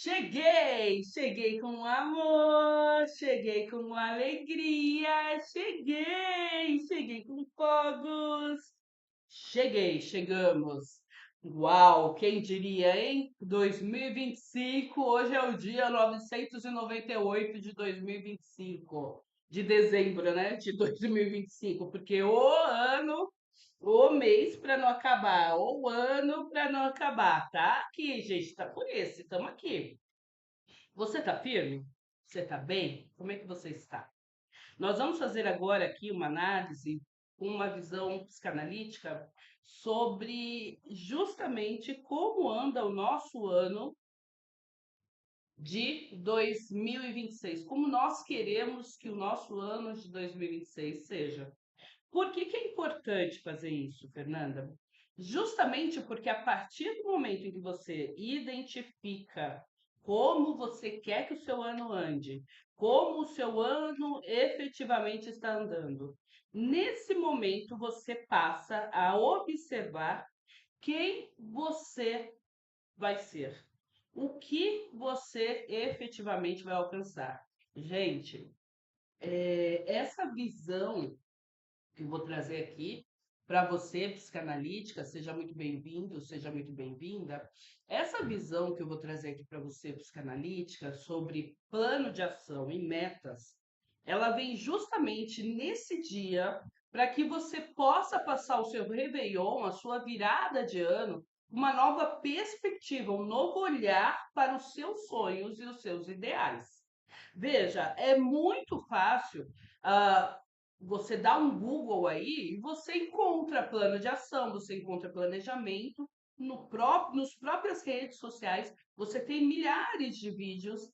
Cheguei com amor, cheguei com alegria, cheguei com fogos. Chegamos. Uau, quem diria, hein? 2025, hoje é o dia 998 de 2025, de dezembro, né? De 2025, porque o ano, o mês para não acabar, o ano para não acabar. Tá aqui, gente, tá por esse, estamos aqui. Você tá firme? Você tá bem? Como é que você está? Nós vamos fazer agora aqui uma análise com uma visão psicanalítica sobre justamente como anda o nosso ano de 2026, como nós queremos que o nosso ano de 2026 seja. Por que que é importante fazer isso, Fernanda? Justamente porque a partir do momento em que você identifica como você quer que o seu ano ande, como o seu ano efetivamente está andando, nesse momento você passa a observar quem você vai ser, o que você efetivamente vai alcançar. Gente, essa visão que eu vou trazer aqui para você, psicanalítica, seja muito bem-vindo, seja muito bem-vinda. Essa visão que eu vou trazer aqui para você, psicanalítica, sobre plano de ação e metas, ela vem justamente nesse dia para que você possa passar o seu Réveillon, a sua virada de ano, uma nova perspectiva, um novo olhar para os seus sonhos e os seus ideais. Veja, é muito fácil ah, você dá um Google aí e você encontra plano de ação, você encontra planejamento nos próprias redes sociais. Você tem milhares de vídeos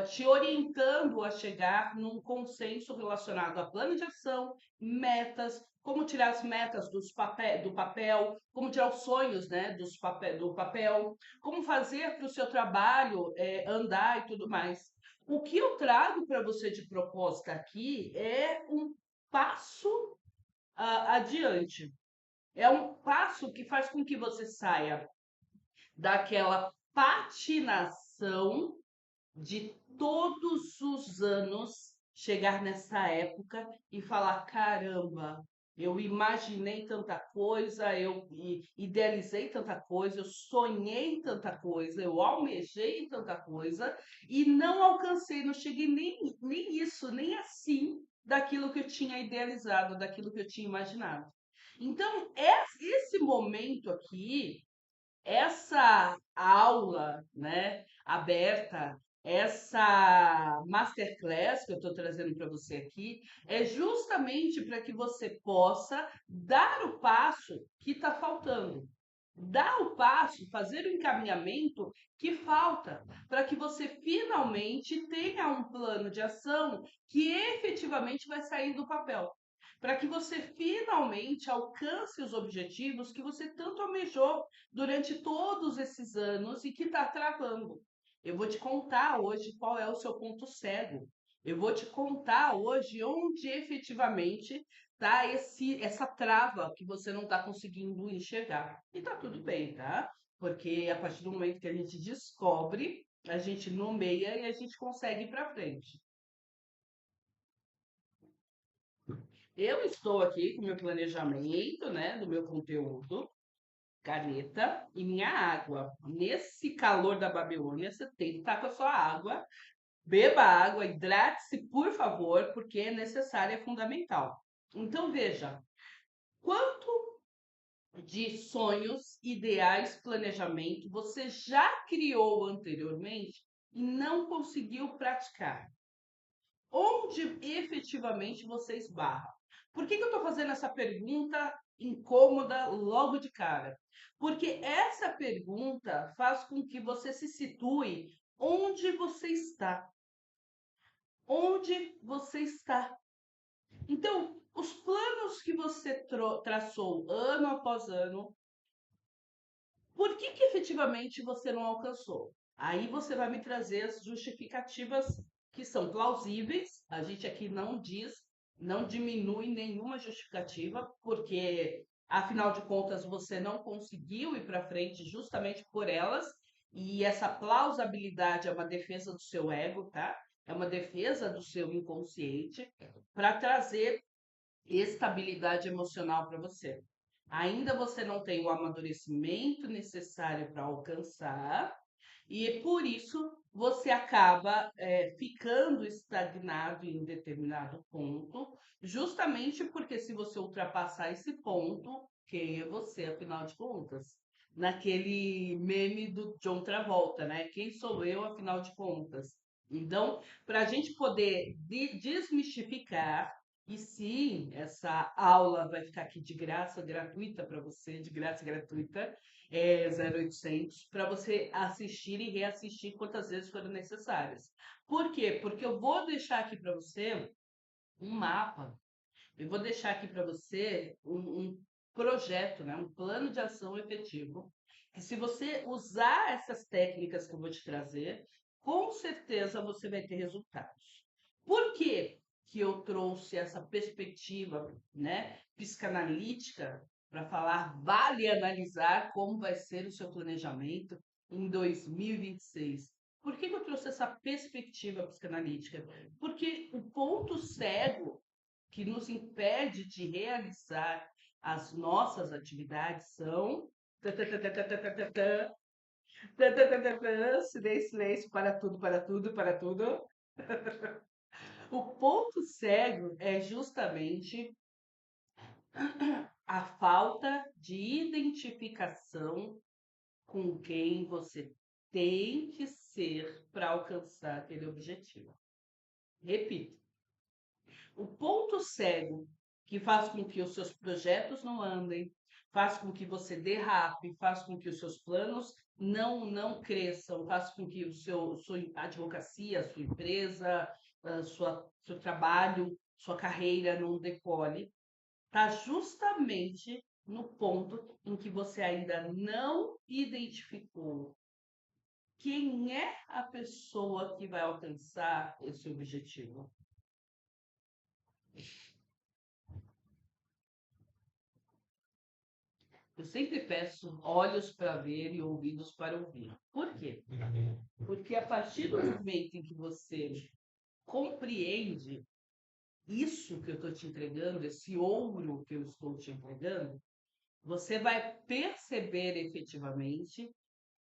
te orientando a chegar num consenso relacionado a plano de ação, metas, como tirar as metas do papel, como tirar os sonhos, né, do papel, como fazer para o seu trabalho andar e tudo mais. O que eu trago para você de proposta aqui é um passo adiante. É um passo que faz com que você saia daquela patinação de todos os anos chegar nessa época e falar: caramba, eu imaginei tanta coisa, eu idealizei tanta coisa, eu sonhei tanta coisa, eu almejei tanta coisa e não alcancei, não cheguei nem isso, nem assim daquilo que eu tinha idealizado, daquilo que eu tinha imaginado. Então, esse momento aqui, essa aula, né, aberta, essa masterclass que eu estou trazendo para você aqui, é justamente para que você possa dar o passo que está faltando. Dar o passo, fazer o encaminhamento que falta, para que você finalmente tenha um plano de ação que efetivamente vai sair do papel, para que você finalmente alcance os objetivos que você tanto almejou durante todos esses anos e que está travando. Eu vou te contar hoje qual é o seu ponto cego. Eu vou te contar hoje onde efetivamente está essa trava que você não está conseguindo enxergar. E tá tudo bem, tá? Porque a partir do momento que a gente descobre, a gente nomeia e a gente consegue ir para frente. Eu estou aqui com o meu planejamento, né, do meu conteúdo, caneta e minha água. Nesse calor da Babilônia, você tem que estar com a sua água. Beba água, hidrate-se, por favor, porque é necessário, é fundamental. Então, veja, quanto de sonhos, ideais, planejamento você já criou anteriormente e não conseguiu praticar? Onde efetivamente você esbarra? Por que eu estou fazendo essa pergunta incômoda logo de cara? Porque essa pergunta faz com que você se situe onde você está. Onde você está. Então, os planos que você traçou ano após ano, por que que efetivamente você não alcançou? Aí você vai me trazer as justificativas que são plausíveis. A gente aqui não diz, não diminui nenhuma justificativa, porque afinal de contas você não conseguiu ir para frente justamente por elas. E essa plausibilidade é uma defesa do seu ego, tá? É uma defesa do seu inconsciente para trazer estabilidade emocional para você. Ainda você não tem o amadurecimento necessário para alcançar, e por isso você acaba ficando estagnado em determinado ponto, justamente porque se você ultrapassar esse ponto, quem é você, afinal de contas? Naquele meme do John Travolta, né? Quem sou eu, afinal de contas? Então, para a gente poder desmistificar, e sim, essa aula vai ficar aqui de graça, gratuita para você, de graça gratuita, 0800, para você assistir e reassistir quantas vezes forem necessárias. Por quê? Porque eu vou deixar aqui para você um mapa, eu vou deixar aqui para você um projeto, né? Um plano de ação efetivo, que se você usar essas técnicas que eu vou te trazer, com certeza você vai ter resultados. Por quê que eu trouxe essa perspectiva, né, psicanalítica para falar, vale analisar como vai ser o seu planejamento em 2026? Por que eu trouxe essa perspectiva psicanalítica? Porque o ponto cego que nos impede de realizar as nossas atividades são. Silêncio, silêncio, para tudo, para tudo, para tudo. O ponto cego é justamente a falta de identificação com quem você tem que ser para alcançar aquele objetivo. Repito, o ponto cego que faz com que os seus projetos não andem, faz com que você derrape, faz com que os seus planos não cresçam, faz com que sua advocacia, sua empresa, seu trabalho, sua carreira não decole, está justamente no ponto em que você ainda não identificou quem é a pessoa que vai alcançar esse objetivo. Eu sempre peço olhos para ver e ouvidos para ouvir. Por quê? Porque a partir do momento em que você compreende isso que eu estou te entregando, esse ouro que eu estou te entregando, você vai perceber efetivamente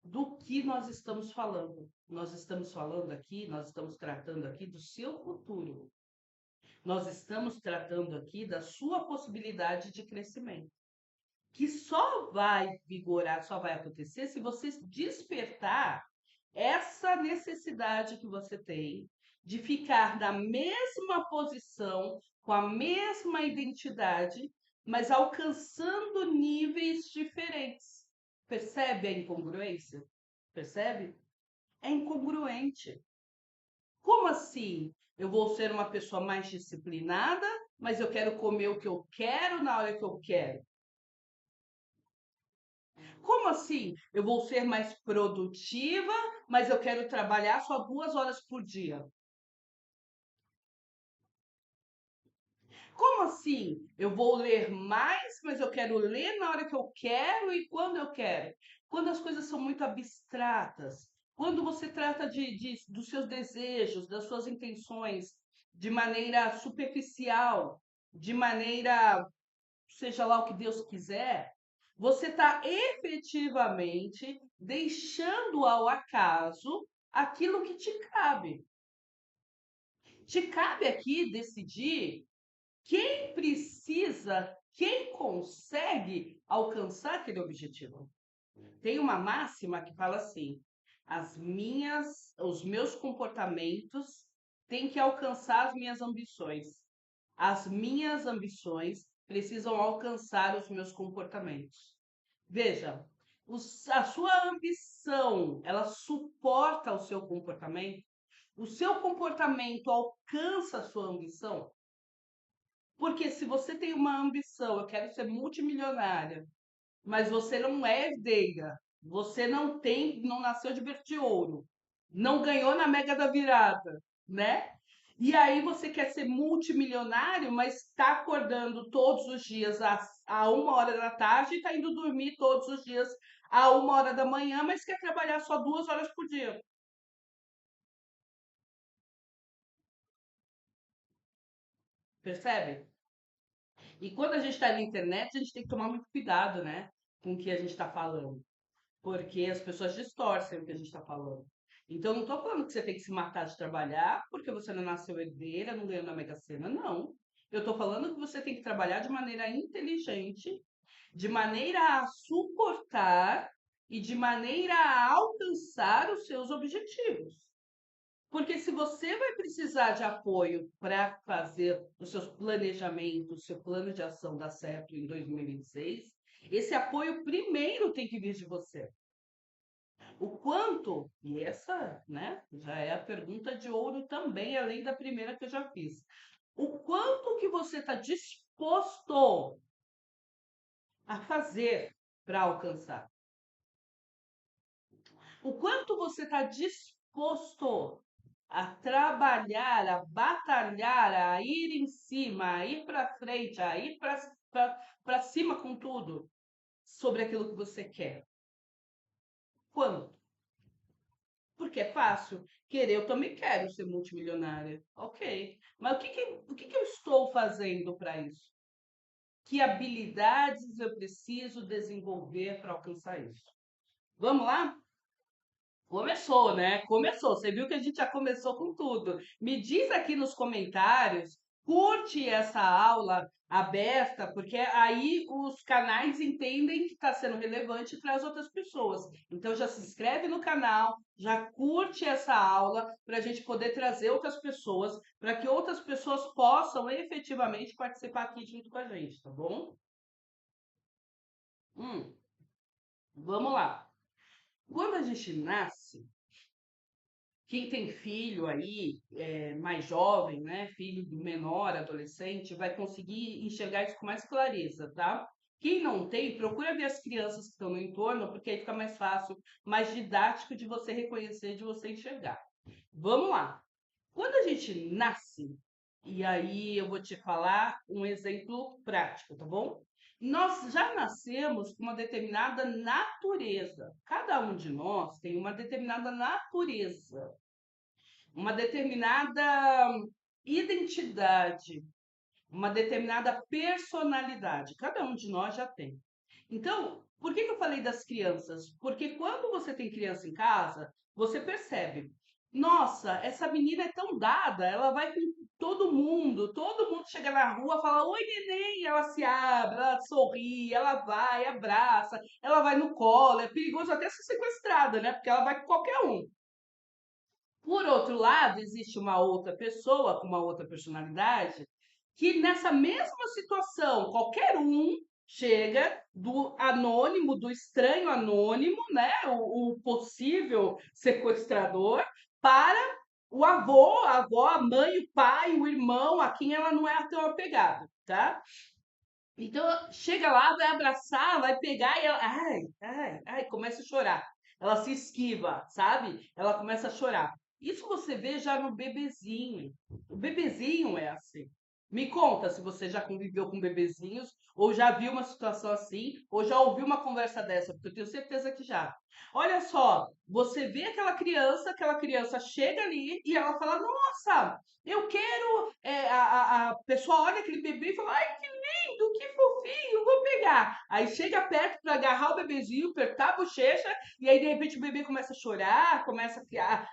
do que nós estamos falando. Nós estamos falando aqui, nós estamos tratando aqui do seu futuro. Nós estamos tratando aqui da sua possibilidade de crescimento, que só vai vigorar, só vai acontecer se você despertar essa necessidade que você tem de ficar na mesma posição, com a mesma identidade, mas alcançando níveis diferentes. Percebe a incongruência? Percebe? É incongruente. Como assim? Eu vou ser uma pessoa mais disciplinada, mas eu quero comer o que eu quero na hora que eu quero. Como assim? Eu vou ser mais produtiva, mas eu quero trabalhar só 2 horas por dia. Como assim? Eu vou ler mais, mas eu quero ler na hora que eu quero e quando eu quero. Quando as coisas são muito abstratas, quando você trata dos seus desejos, das suas intenções de maneira superficial, de maneira, seja lá o que Deus quiser, você está efetivamente deixando ao acaso aquilo que te cabe. Te cabe aqui decidir quem precisa, quem consegue alcançar aquele objetivo. Tem uma máxima que fala assim: os meus comportamentos têm que alcançar as minhas ambições. As minhas ambições precisam alcançar os meus comportamentos. Veja, a sua ambição, ela suporta o seu comportamento? O seu comportamento alcança a sua ambição? Porque se você tem uma ambição, eu quero ser multimilionária, mas você não é herdeira, você não nasceu de berço de ouro, não ganhou na Mega da Virada, né? E aí você quer ser multimilionário, mas está acordando todos os dias a 1 hora da tarde e está indo dormir todos os dias a 1 hora da manhã, mas quer trabalhar só 2 horas por dia. Percebe? E quando a gente está na internet, a gente tem que tomar muito cuidado, né? Com o que a gente está falando. Porque as pessoas distorcem o que a gente está falando. Então, eu não estou falando que você tem que se matar de trabalhar porque você não nasceu herdeira, não ganhou na Mega Sena, não. Eu estou falando que você tem que trabalhar de maneira inteligente, de maneira a suportar e de maneira a alcançar os seus objetivos. Porque se você vai precisar de apoio para fazer os seus planejamentos, seu plano de ação dar certo em 2026, esse apoio primeiro tem que vir de você. O quanto, e essa, né, já é a pergunta de ouro também, além da primeira que eu já fiz. O quanto que você está disposto a fazer para alcançar? O quanto você está disposto a trabalhar, a batalhar, a ir em cima, a ir para frente, a ir para cima com tudo sobre aquilo que você quer? Quanto? Porque é fácil. Querer, eu também quero ser multimilionária. Ok. Mas o que que eu estou fazendo para isso? Que habilidades eu preciso desenvolver para alcançar isso? Vamos lá? Começou, né? Começou. Você viu que a gente já começou com tudo. Me diz aqui nos comentários, curte essa aula aberta, porque aí os canais entendem que está sendo relevante para as outras pessoas. Então já se inscreve no canal, já curte essa aula para a gente poder trazer outras pessoas, para que outras pessoas possam efetivamente participar aqui junto com a gente, tá bom? Hum, vamos lá. Quando a gente nasce, quem tem filho aí, mais jovem, né, filho menor, adolescente, vai conseguir enxergar isso com mais clareza, tá? Quem não tem, procura ver as crianças que estão no entorno, porque aí fica mais fácil, mais didático de você reconhecer, de você enxergar. Vamos lá. Quando a gente nasce, e aí eu vou te falar um exemplo prático, tá bom? Nós já nascemos com uma determinada natureza. Cada um de nós tem uma determinada natureza, uma determinada identidade, uma determinada personalidade. Cada um de nós já tem. Então, por que que eu falei das crianças? Porque quando você tem criança em casa, você percebe, nossa, essa menina é tão dada, ela vai com todo mundo chega na rua, fala, oi, neném, ela se abre, ela sorri, ela vai, abraça, ela vai no colo, é perigoso até ser sequestrada, né? Porque ela vai com qualquer um. Por outro lado, existe uma outra pessoa com uma outra personalidade que nessa mesma situação, qualquer um chega do anônimo, do estranho anônimo, né, o possível sequestrador, para o avô, a avó, a mãe, o pai, o irmão, a quem ela não é tão apegada, tá? Então, chega lá, vai abraçar, vai pegar e ela, ai, ai, ai, começa a chorar. Ela se esquiva, sabe? Ela começa a chorar. Isso você vê já no bebezinho. O bebezinho é assim. Me conta se você já conviveu com bebezinhos, ou já viu uma situação assim, ou já ouviu uma conversa dessa, porque eu tenho certeza que já. Olha só, você vê aquela criança chega ali e ela fala: Nossa, eu quero. A pessoa olha aquele bebê e fala: Ai, que lindo, que fofinho, vou pegar. Aí chega perto para agarrar o bebezinho, apertar a bochecha, e aí de repente o bebê começa a chorar, começa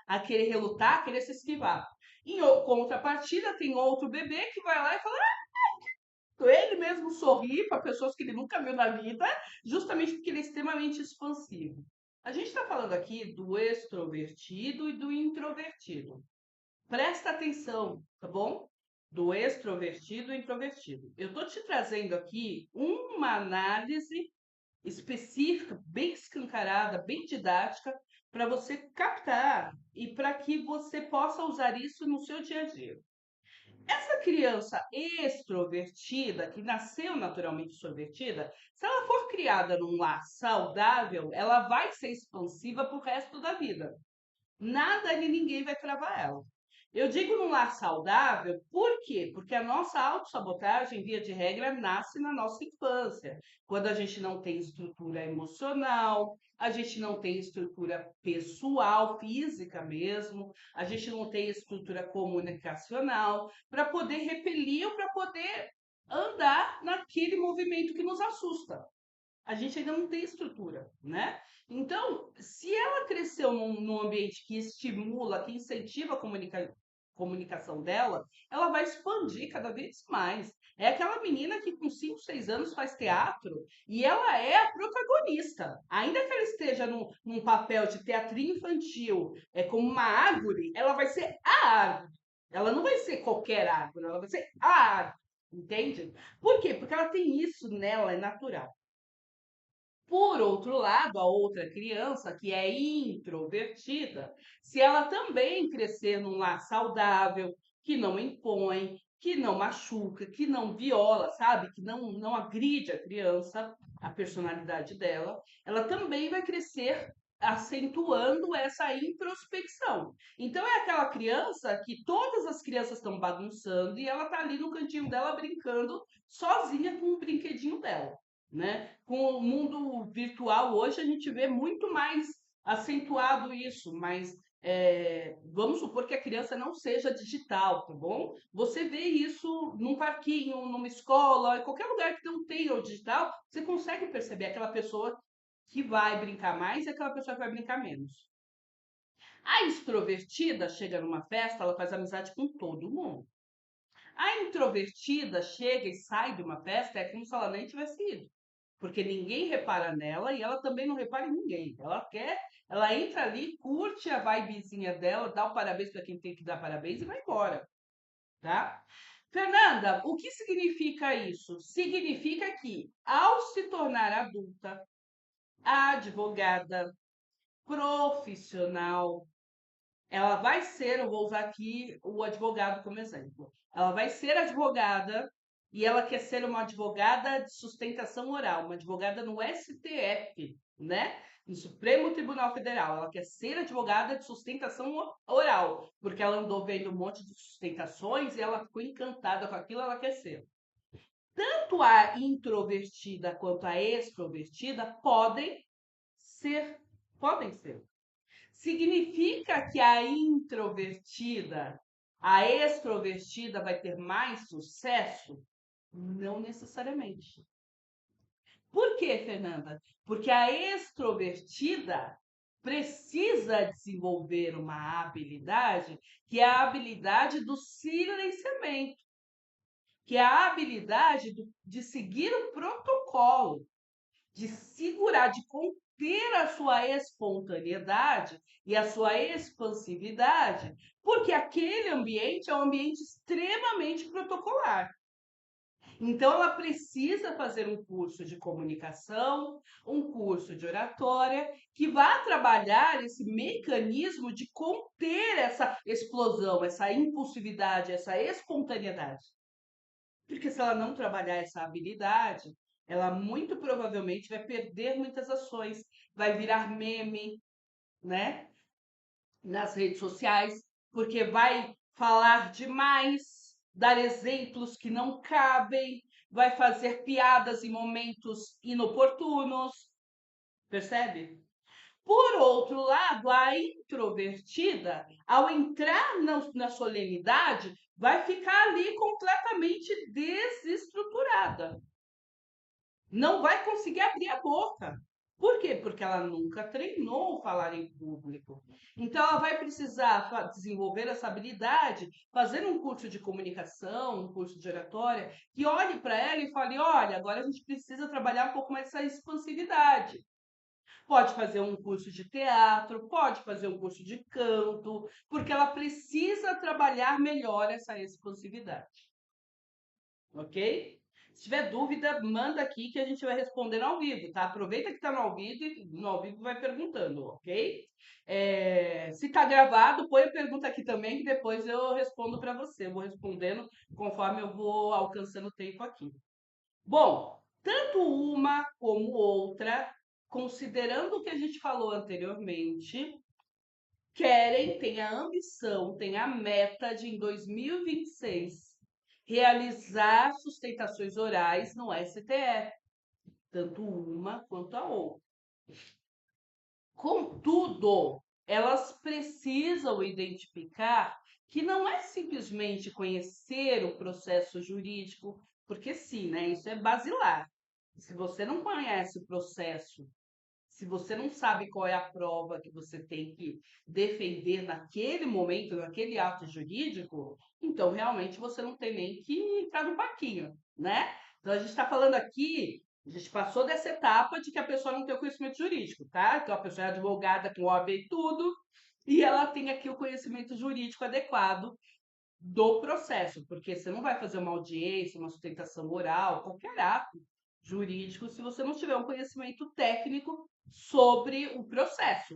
a querer relutar, a querer se esquivar. Em contrapartida, tem outro bebê que vai lá e fala: ele mesmo sorri para pessoas que ele nunca viu na vida, justamente porque ele é extremamente expansivo. A gente está falando aqui do extrovertido e do introvertido. Presta atenção, tá bom? Do extrovertido e introvertido. Eu estou te trazendo aqui uma análise específica, bem escancarada, bem didática, para você captar e para que você possa usar isso no seu dia a dia. Essa criança extrovertida, que nasceu naturalmente extrovertida, se ela for criada num lar saudável, ela vai ser expansiva pro resto da vida. Nada nem ninguém vai travar ela. Eu digo num lar saudável, por quê? Porque a nossa autossabotagem, via de regra, nasce na nossa infância, quando a gente não tem estrutura emocional, a gente não tem estrutura pessoal, física mesmo, a gente não tem estrutura comunicacional para poder repelir ou para poder andar naquele movimento que nos assusta. A gente ainda não tem estrutura, né? Então, se ela cresceu num ambiente que estimula, que incentiva a comunicação dela, ela vai expandir cada vez mais. É aquela menina que com 5, 6 anos faz teatro e ela é a protagonista. Ainda que ela esteja num papel de teatrinho infantil, como uma árvore, ela vai ser a árvore. Ela não vai ser qualquer árvore, ela vai ser a árvore. Entende? Por quê? Porque ela tem isso nela, é natural. Por outro lado, a outra criança, que é introvertida, se ela também crescer num lar saudável, que não impõe, que não machuca, que não viola, sabe? Que não agride a criança, a personalidade dela, ela também vai crescer acentuando essa introspecção. Então é aquela criança que todas as crianças estão bagunçando e ela tá ali no cantinho dela brincando sozinha com o brinquedinho dela, né? Com o mundo virtual hoje a gente vê muito mais acentuado isso, mas vamos supor que a criança não seja digital, tá bom? Você vê isso num parquinho, numa escola, em qualquer lugar que não tenha o digital, você consegue perceber aquela pessoa que vai brincar mais e aquela pessoa que vai brincar menos. A extrovertida chega numa festa, ela faz amizade com todo mundo. A introvertida chega e sai de uma festa, é como se ela nem tivesse ido. Porque ninguém repara nela e ela também não repara em ninguém. Ela entra ali, curte a vibezinha dela, dá o parabéns para quem tem que dar parabéns e vai embora, tá? Fernanda, o que significa isso? Significa que, ao se tornar adulta, advogada, profissional, ela vai ser, eu vou usar aqui o advogado como exemplo. Ela vai ser advogada e ela quer ser uma advogada de sustentação oral, uma advogada no STF, né? No Supremo Tribunal Federal. Ela quer ser advogada de sustentação oral, porque ela andou vendo um monte de sustentações e ela ficou encantada com aquilo, ela quer ser. Tanto a introvertida quanto a extrovertida ser, podem ser. Significa que a introvertida, a extrovertida vai ter mais sucesso? Não necessariamente. Por quê, Fernanda? Porque a extrovertida precisa desenvolver uma habilidade que é a habilidade do silenciamento, que é a habilidade de seguir o protocolo, de segurar, de conter a sua espontaneidade e a sua expansividade, porque aquele ambiente é um ambiente extremamente protocolar. Então, ela precisa fazer um curso de comunicação, um curso de oratória, que vá trabalhar esse mecanismo de conter essa explosão, essa impulsividade, essa espontaneidade. Porque se ela não trabalhar essa habilidade, ela muito provavelmente vai perder muitas ações, vai virar meme, né, nas redes sociais, porque vai falar demais, dar exemplos que não cabem, vai fazer piadas em momentos inoportunos, percebe? Por outro lado, a introvertida, ao entrar na solenidade, vai ficar ali completamente desestruturada. Não vai conseguir abrir a boca. Por quê? Porque ela nunca treinou falar em público. Então, ela vai precisar desenvolver essa habilidade, fazer um curso de comunicação, um curso de oratória, que olhe para ela e fale: olha, agora a gente precisa trabalhar um pouco mais essa expansividade. Pode fazer um curso de teatro, pode fazer um curso de canto, porque ela precisa trabalhar melhor essa expansividade. Ok? Se tiver dúvida, manda aqui que a gente vai respondendo ao vivo, tá? Aproveita que está no ao vivo vai perguntando, ok? Se está gravado, põe a pergunta aqui também, que depois eu respondo para você. Eu vou respondendo conforme eu vou alcançando o tempo aqui. Bom, tanto uma como outra, considerando o que a gente falou anteriormente, querem, têm a ambição, têm a meta de, em 2026, realizar sustentações orais no STF, tanto uma quanto a outra. Contudo, elas precisam identificar que não é simplesmente conhecer o processo jurídico, porque sim, né, isso é basilar. Se você não conhece o processo, se você não sabe qual é a prova que você tem que defender naquele momento, naquele ato jurídico, então realmente você não tem nem que entrar no parquinho, né? Então a gente está falando aqui, a gente passou dessa etapa de que a pessoa não tem o conhecimento jurídico, tá? Então a pessoa é advogada com OAB e tudo, e ela tem aqui o conhecimento jurídico adequado do processo, porque você não vai fazer uma audiência, uma sustentação oral, qualquer ato jurídico, se você não tiver um conhecimento técnico sobre o processo,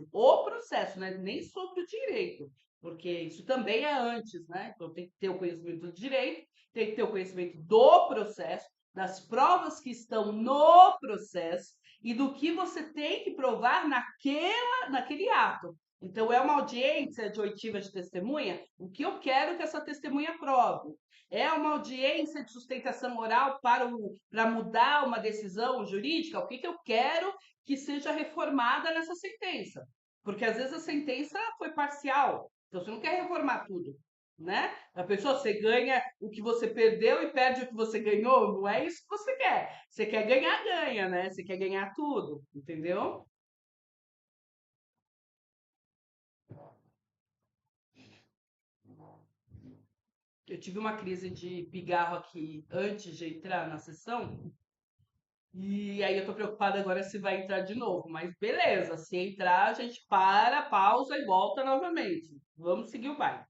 né? Nem sobre o direito, porque isso também é antes, né? Então tem que ter o conhecimento do direito, tem que ter o conhecimento do processo, das provas que estão no processo e do que você tem que provar naquele ato. Então, é uma audiência de oitiva de testemunha? O que eu quero que essa testemunha prove? É uma audiência de sustentação oral para mudar uma decisão jurídica? O que eu quero que seja reformada nessa sentença? Porque às vezes a sentença foi parcial, então você não quer reformar tudo, né? A pessoa, você ganha o que você perdeu e perde o que você ganhou, não é isso que você quer. Você quer ganhar, ganha, né? Você quer ganhar tudo, entendeu? Eu tive uma crise de pigarro aqui antes de entrar na sessão, e aí eu tô preocupada agora se vai entrar de novo. Mas beleza, se entrar, a gente para, pausa e volta novamente. Vamos seguir o baile.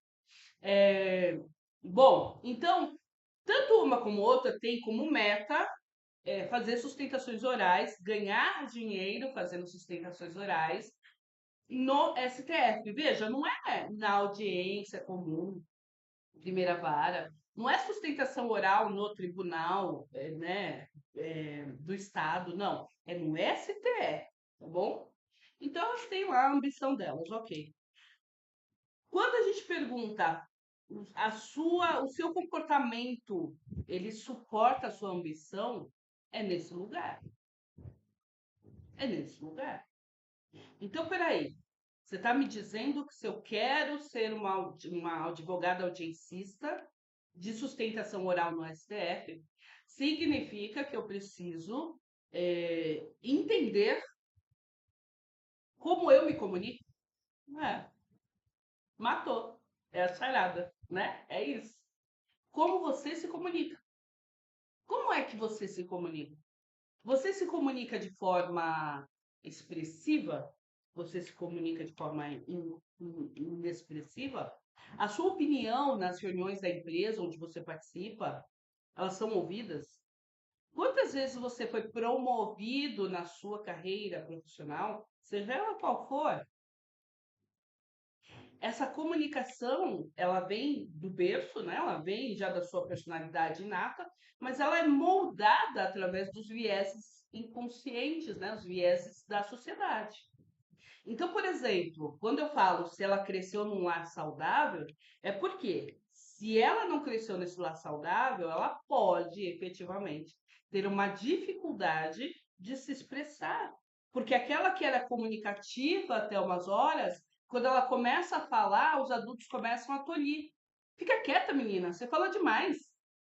É, Bom, então, tanto uma como outra tem como meta fazer sustentações orais, ganhar dinheiro fazendo sustentações orais no STF. Veja, não é na audiência comum, primeira vara, não é sustentação oral no tribunal, né, do Estado, não. É no STF, tá bom? Então, elas têm lá a ambição delas, ok. Quando a gente pergunta o seu comportamento, ele suporta a sua ambição, é nesse lugar. É nesse lugar. Então, peraí. Você está me dizendo que se eu quero ser uma advogada audiencista de sustentação oral no STF, significa que eu preciso entender como eu me comunico? É, matou. É a charada, né? É isso. Como você se comunica? Como é que você se comunica? Você se comunica de forma expressiva? Você se comunica de forma inexpressiva? A sua opinião nas reuniões da empresa onde você participa, elas são ouvidas? Quantas vezes você foi promovido na sua carreira profissional, seja ela qual for? Essa comunicação, ela vem do berço, né? Ela vem já da sua personalidade inata, mas ela é moldada através dos vieses inconscientes, né? Os vieses da sociedade. Então, por exemplo, quando eu falo se ela cresceu num lar saudável, é porque se ela não cresceu nesse lar saudável, ela pode efetivamente ter uma dificuldade de se expressar. Porque aquela que era comunicativa até umas horas, quando ela começa a falar, os adultos começam a tolir. Fica quieta, menina, você fala demais.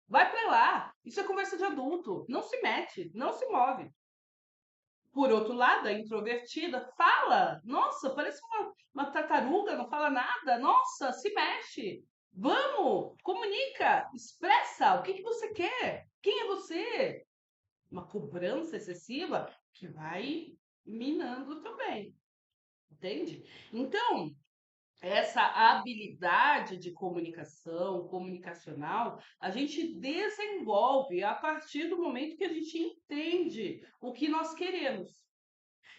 Vai para lá. Isso é conversa de adulto. Não se mete, não se move. Por outro lado, a introvertida fala. Nossa, parece uma tartaruga, não fala nada. Nossa, se mexe. Vamos, comunica, expressa o que você quer. Quem é você? Uma cobrança excessiva que vai minando também. Entende? Então, essa habilidade de comunicação, comunicacional, a gente desenvolve a partir do momento que a gente entende o que nós queremos.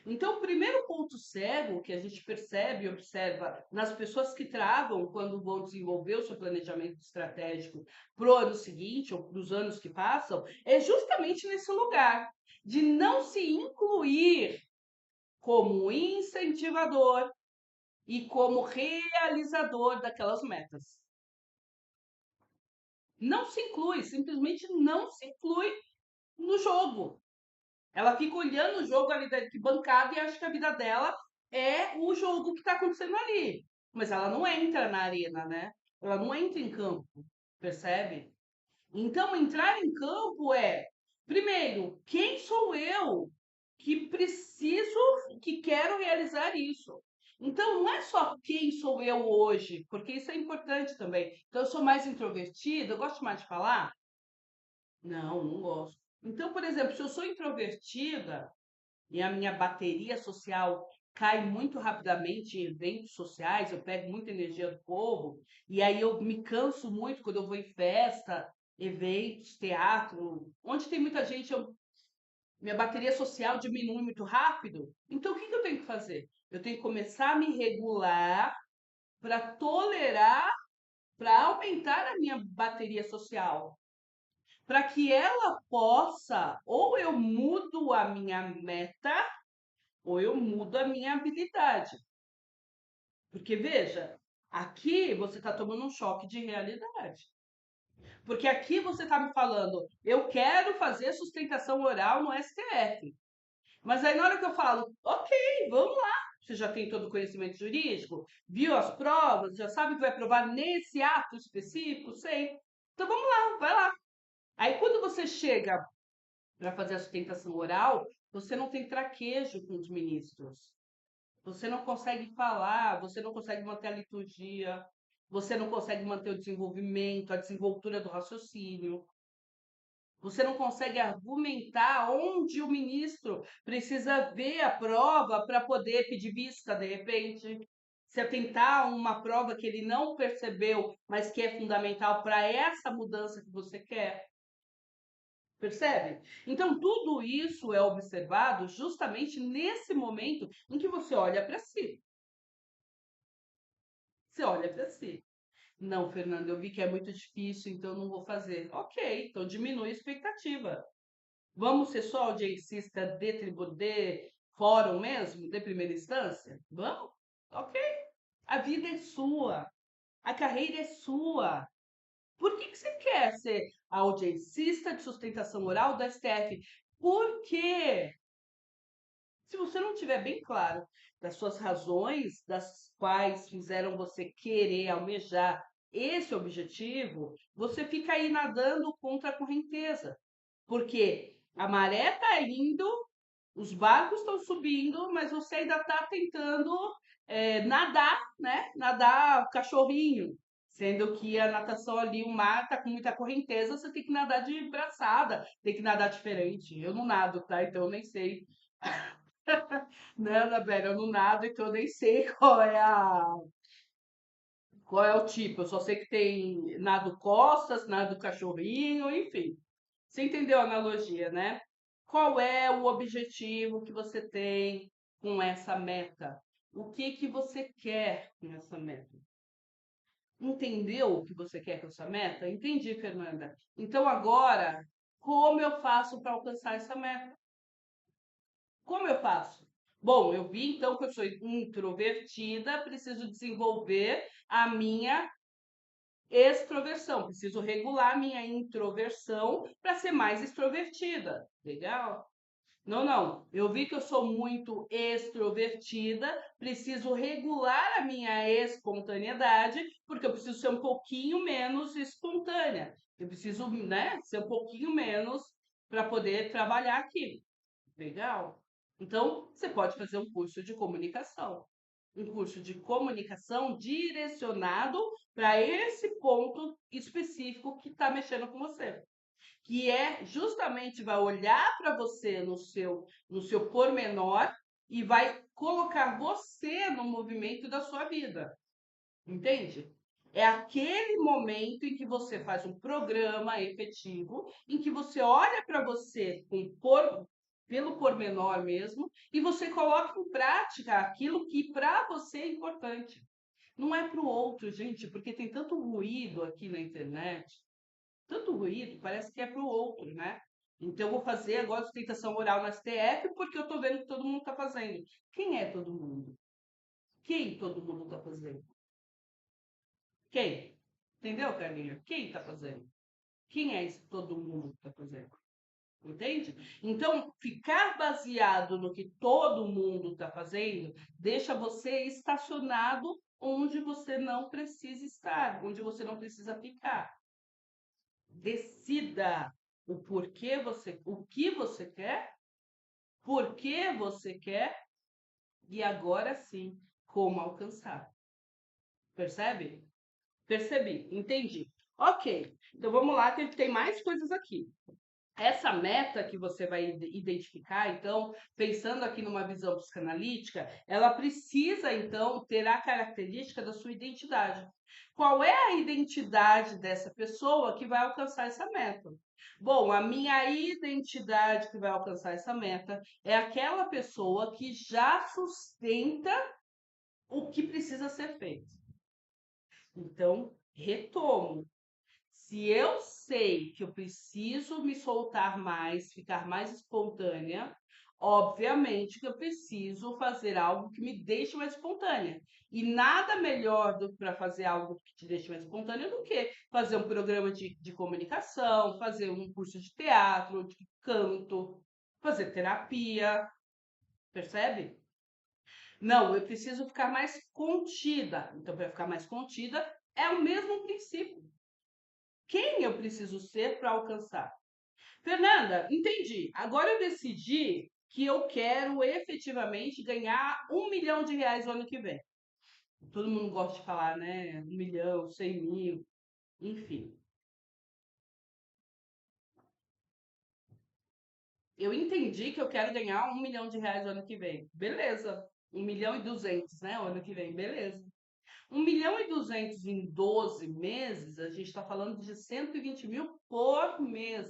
Então, o primeiro ponto cego que a gente percebe e observa nas pessoas que travam quando vão desenvolver o seu planejamento estratégico para o ano seguinte ou para os anos que passam, é justamente nesse lugar de não se incluir como incentivador e como realizador daquelas metas. Não se inclui, simplesmente não se inclui no jogo. Ela fica olhando o jogo ali da arquibancada e acha que a vida dela é o jogo que está acontecendo ali. Mas ela não entra na arena, né? Ela não entra em campo, percebe? Então, entrar em campo é, primeiro, quem sou eu que preciso, que quero realizar isso? Então, não é só quem sou eu hoje, porque isso é importante também. Então, eu sou mais introvertida, eu gosto mais de falar? Não, não gosto. Então, por exemplo, se eu sou introvertida e a minha bateria social cai muito rapidamente em eventos sociais, eu pego muita energia do povo, e aí eu me canso muito quando eu vou em festa, eventos, teatro, onde tem muita gente, minha bateria social diminui muito rápido. Então, o que eu tenho que fazer? Eu tenho que começar a me regular para tolerar, para aumentar a minha bateria social, para que ela possa, ou eu mudo a minha meta, ou eu mudo a minha habilidade. Porque veja, aqui você está tomando um choque de realidade. Porque aqui você está me falando, eu quero fazer sustentação oral no STF. Mas aí na hora que eu falo, ok, vamos lá. Você já tem todo o conhecimento jurídico? Viu as provas? Já sabe que vai provar nesse ato específico? Sei. Então vamos lá, vai lá. Aí quando você chega para fazer a sustentação oral, você não tem traquejo com os ministros. Você não consegue falar, você não consegue manter a liturgia, você não consegue manter o desenvolvimento, a desenvoltura do raciocínio. Você não consegue argumentar onde o ministro precisa ver a prova para poder pedir vista, de repente. Se atentar uma prova que ele não percebeu, mas que é fundamental para essa mudança que você quer. Percebe? Então, tudo isso é observado justamente nesse momento em que você olha para si. Você olha para si. Não, Fernando, eu vi que é muito difícil, então não vou fazer. Ok, então diminui a expectativa. Vamos ser só audiencista de fórum mesmo, de primeira instância? Vamos? Ok. A vida é sua. A carreira é sua. Por que você quer ser audiencista de sustentação oral da STF? Por quê? Se você não tiver bem claro das suas razões, das quais fizeram você querer almejar esse objetivo, você fica aí nadando contra a correnteza. Porque a maré está indo, os barcos estão subindo, mas você ainda está tentando nadar, né? Nadar cachorrinho. Sendo que a natação ali, o mar está com muita correnteza, você tem que nadar de braçada, tem que nadar diferente. Eu não nado, tá? Então eu nem sei. Não, Anabela, eu não nado, então eu nem sei qual é o tipo. Eu só sei que tem nado costas, nado cachorrinho, enfim. Você entendeu a analogia, né? Qual é o objetivo que você tem com essa meta? O que que você quer com essa meta? Entendeu o que você quer com essa meta? Entendi, Fernanda. Então agora, como eu faço para alcançar essa meta? Como eu faço? Bom, eu vi então que eu sou introvertida, preciso desenvolver a minha extroversão, preciso regular a minha introversão para ser mais extrovertida. Legal? Não, não. Eu vi que eu sou muito extrovertida, preciso regular a minha espontaneidade, porque eu preciso ser um pouquinho menos espontânea. Eu preciso, né, ser um pouquinho menos para poder trabalhar aqui. Legal? Então, você pode fazer um curso de comunicação. Um curso de comunicação direcionado para esse ponto específico que está mexendo com você. Que é justamente vai olhar para você no seu pormenor e vai colocar você no movimento da sua vida. Entende? É aquele momento em que você faz um programa efetivo, em que você olha para você pelo pormenor mesmo, e você coloca em prática aquilo que para você é importante. Não é para o outro, gente, porque tem tanto ruído aqui na internet, tanto ruído, parece que é para o outro, né? Então, eu vou fazer agora sustentação oral no STF porque eu estou vendo que todo mundo está fazendo. Quem é todo mundo? Quem todo mundo está fazendo? Quem? Entendeu, Carlinha? Quem está fazendo? Quem é esse todo mundo que está fazendo? Entende? Então, ficar baseado no que todo mundo está fazendo deixa você estacionado onde você não precisa estar, onde você não precisa ficar. Decida o porquê você, o que você quer, por que você quer e agora sim, como alcançar. Percebe? Percebi, entendi. Ok, então vamos lá que tem mais coisas aqui. Essa meta que você vai identificar, então, pensando aqui numa visão psicanalítica, ela precisa, então, ter a característica da sua identidade. Qual é a identidade dessa pessoa que vai alcançar essa meta? Bom, a minha identidade que vai alcançar essa meta é aquela pessoa que já sustenta o que precisa ser feito. Então, retomo. Se eu sei que eu preciso me soltar mais, ficar mais espontânea, obviamente que eu preciso fazer algo que me deixe mais espontânea. E nada melhor do para fazer algo que te deixe mais espontânea do que fazer um programa de comunicação, fazer um curso de teatro, de canto, fazer terapia, percebe? Não, eu preciso ficar mais contida. Então, para ficar mais contida, é o mesmo princípio. Quem eu preciso ser para alcançar? Fernanda, entendi. Agora eu decidi que eu quero efetivamente ganhar R$ 1 milhão no ano que vem. Todo mundo gosta de falar, né? 1 milhão, 100 mil, enfim. Eu entendi que eu quero ganhar R$ 1 milhão no ano que vem. Beleza. 1 milhão e 200, né? O ano que vem, beleza. 1 milhão e 200 em 12 meses, a gente está falando de 120 mil por mês.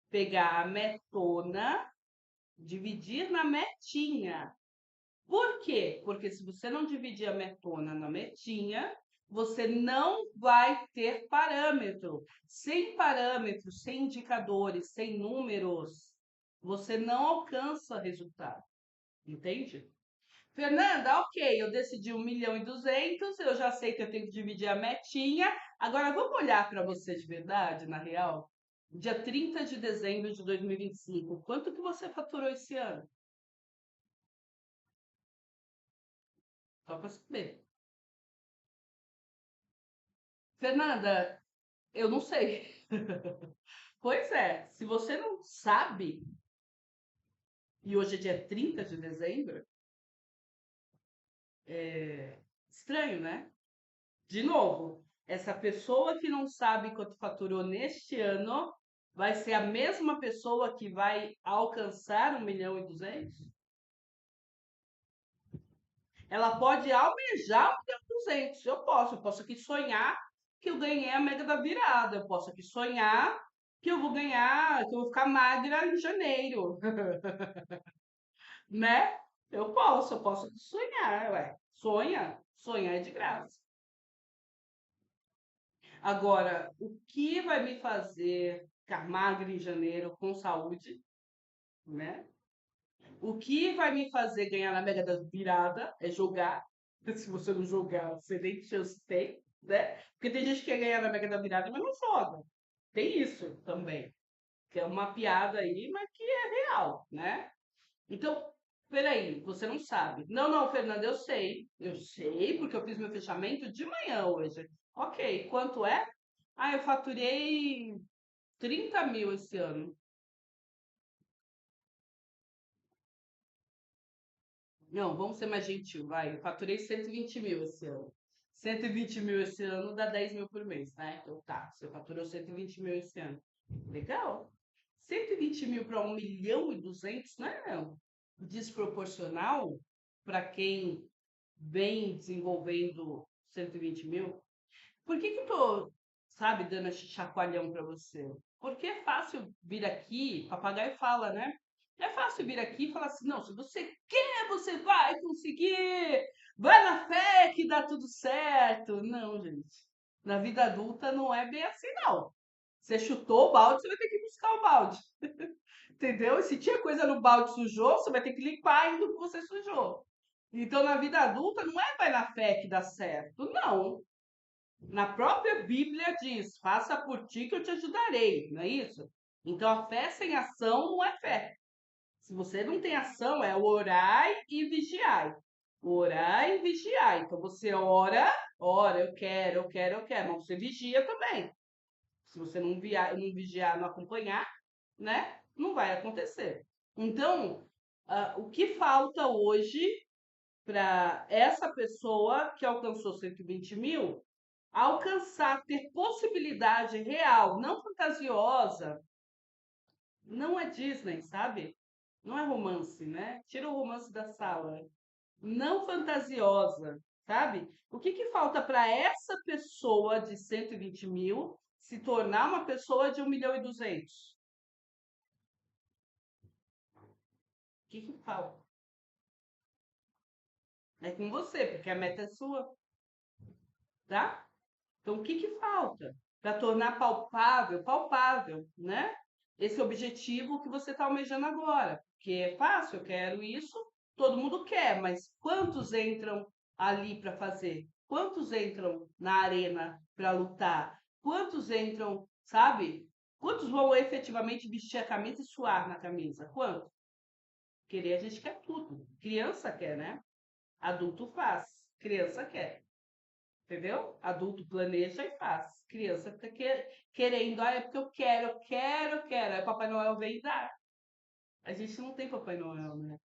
Pegar a metona, dividir na metinha. Por quê? Porque se você não dividir a metona na metinha, você não vai ter parâmetro. Sem parâmetros, sem indicadores, sem números, você não alcança resultado. Entende? Fernanda, ok, eu decidi 1 milhão e 200, eu já sei que eu tenho que dividir a metinha. Agora vamos olhar para você de verdade, na real? Dia 30 de dezembro de 2025, quanto que você faturou esse ano? Só para saber. Fernanda, eu não sei. Pois é, se você não sabe, e hoje é dia 30 de dezembro, estranho, né? De novo, essa pessoa que não sabe quanto faturou neste ano vai ser a mesma pessoa que vai alcançar 1 milhão e 200? Ela pode almejar 1 milhão e 200. Eu posso aqui sonhar que eu ganhei a mega da virada. Eu posso aqui sonhar que eu vou ganhar, que eu vou ficar magra em janeiro, né? Eu posso aqui sonhar, ué. Sonhar é de graça. Agora, o que vai me fazer ficar magra em janeiro com saúde, né? O que vai me fazer ganhar na Mega da Virada é jogar. Se você não jogar, você nem chance tem, né? Porque tem gente que quer ganhar na Mega da Virada, mas não joga. Tem isso também. Que é uma piada aí, mas que é real, né? Então, peraí, você não sabe. Não, não, Fernanda, eu sei. Eu sei, porque eu fiz meu fechamento de manhã hoje. Ok, quanto é? Ah, eu faturei 30 mil esse ano. Não, vamos ser mais gentil, vai. Eu faturei 120 mil esse ano. 120 mil esse ano dá 10 mil por mês, né? Então tá, você faturou 120 mil esse ano. Legal. 120 mil para 1 milhão e 200, não é desproporcional para quem vem desenvolvendo 120 mil? Por que eu tô, sabe, dando esse chacoalhão para você? Porque é fácil vir aqui, papagaio fala, né? É fácil vir aqui e falar assim, não, se você quer, você vai conseguir. Vai na fé que dá tudo certo. Não, gente. Na vida adulta não é bem assim, não. Você chutou o balde, você vai ter que buscar o balde. Entendeu? E se tinha coisa no balde sujou, você vai ter que limpar ainda o que você sujou. Então, na vida adulta, não é vai na fé que dá certo. Não. Na própria Bíblia diz: faça por ti que eu te ajudarei, não é isso? Então, a fé sem ação não é fé. Se você não tem ação, é orai e vigiai. Orai e vigiai. Então, você ora, eu quero, eu quero, eu quero. Mas você vigia também. Se você não vigiar, não acompanhar, né? Não vai acontecer. Então, o que falta hoje para essa pessoa que alcançou 120 mil alcançar, ter possibilidade real, não fantasiosa, não é Disney, sabe? Não é romance, né? Tira o romance da sala. Não fantasiosa, sabe? O que que falta para essa pessoa de 120 mil se tornar uma pessoa de 1.200.000? O que que falta? É com você, porque a meta é sua, tá? Então, o que que falta para tornar palpável, né? Esse objetivo que você está almejando agora? Porque é fácil, eu quero isso, todo mundo quer, mas quantos entram ali para fazer? Quantos entram na arena para lutar? Quantos entram, sabe? Quantos vão efetivamente vestir a camisa e suar na camisa? Quantos? Querer a gente quer tudo. Criança quer, né? Adulto faz, criança quer. Entendeu? Adulto planeja e faz. Criança fica querendo, é porque eu quero, eu quero, eu quero. Aí Papai Noel vem e dá. A gente não tem Papai Noel, né?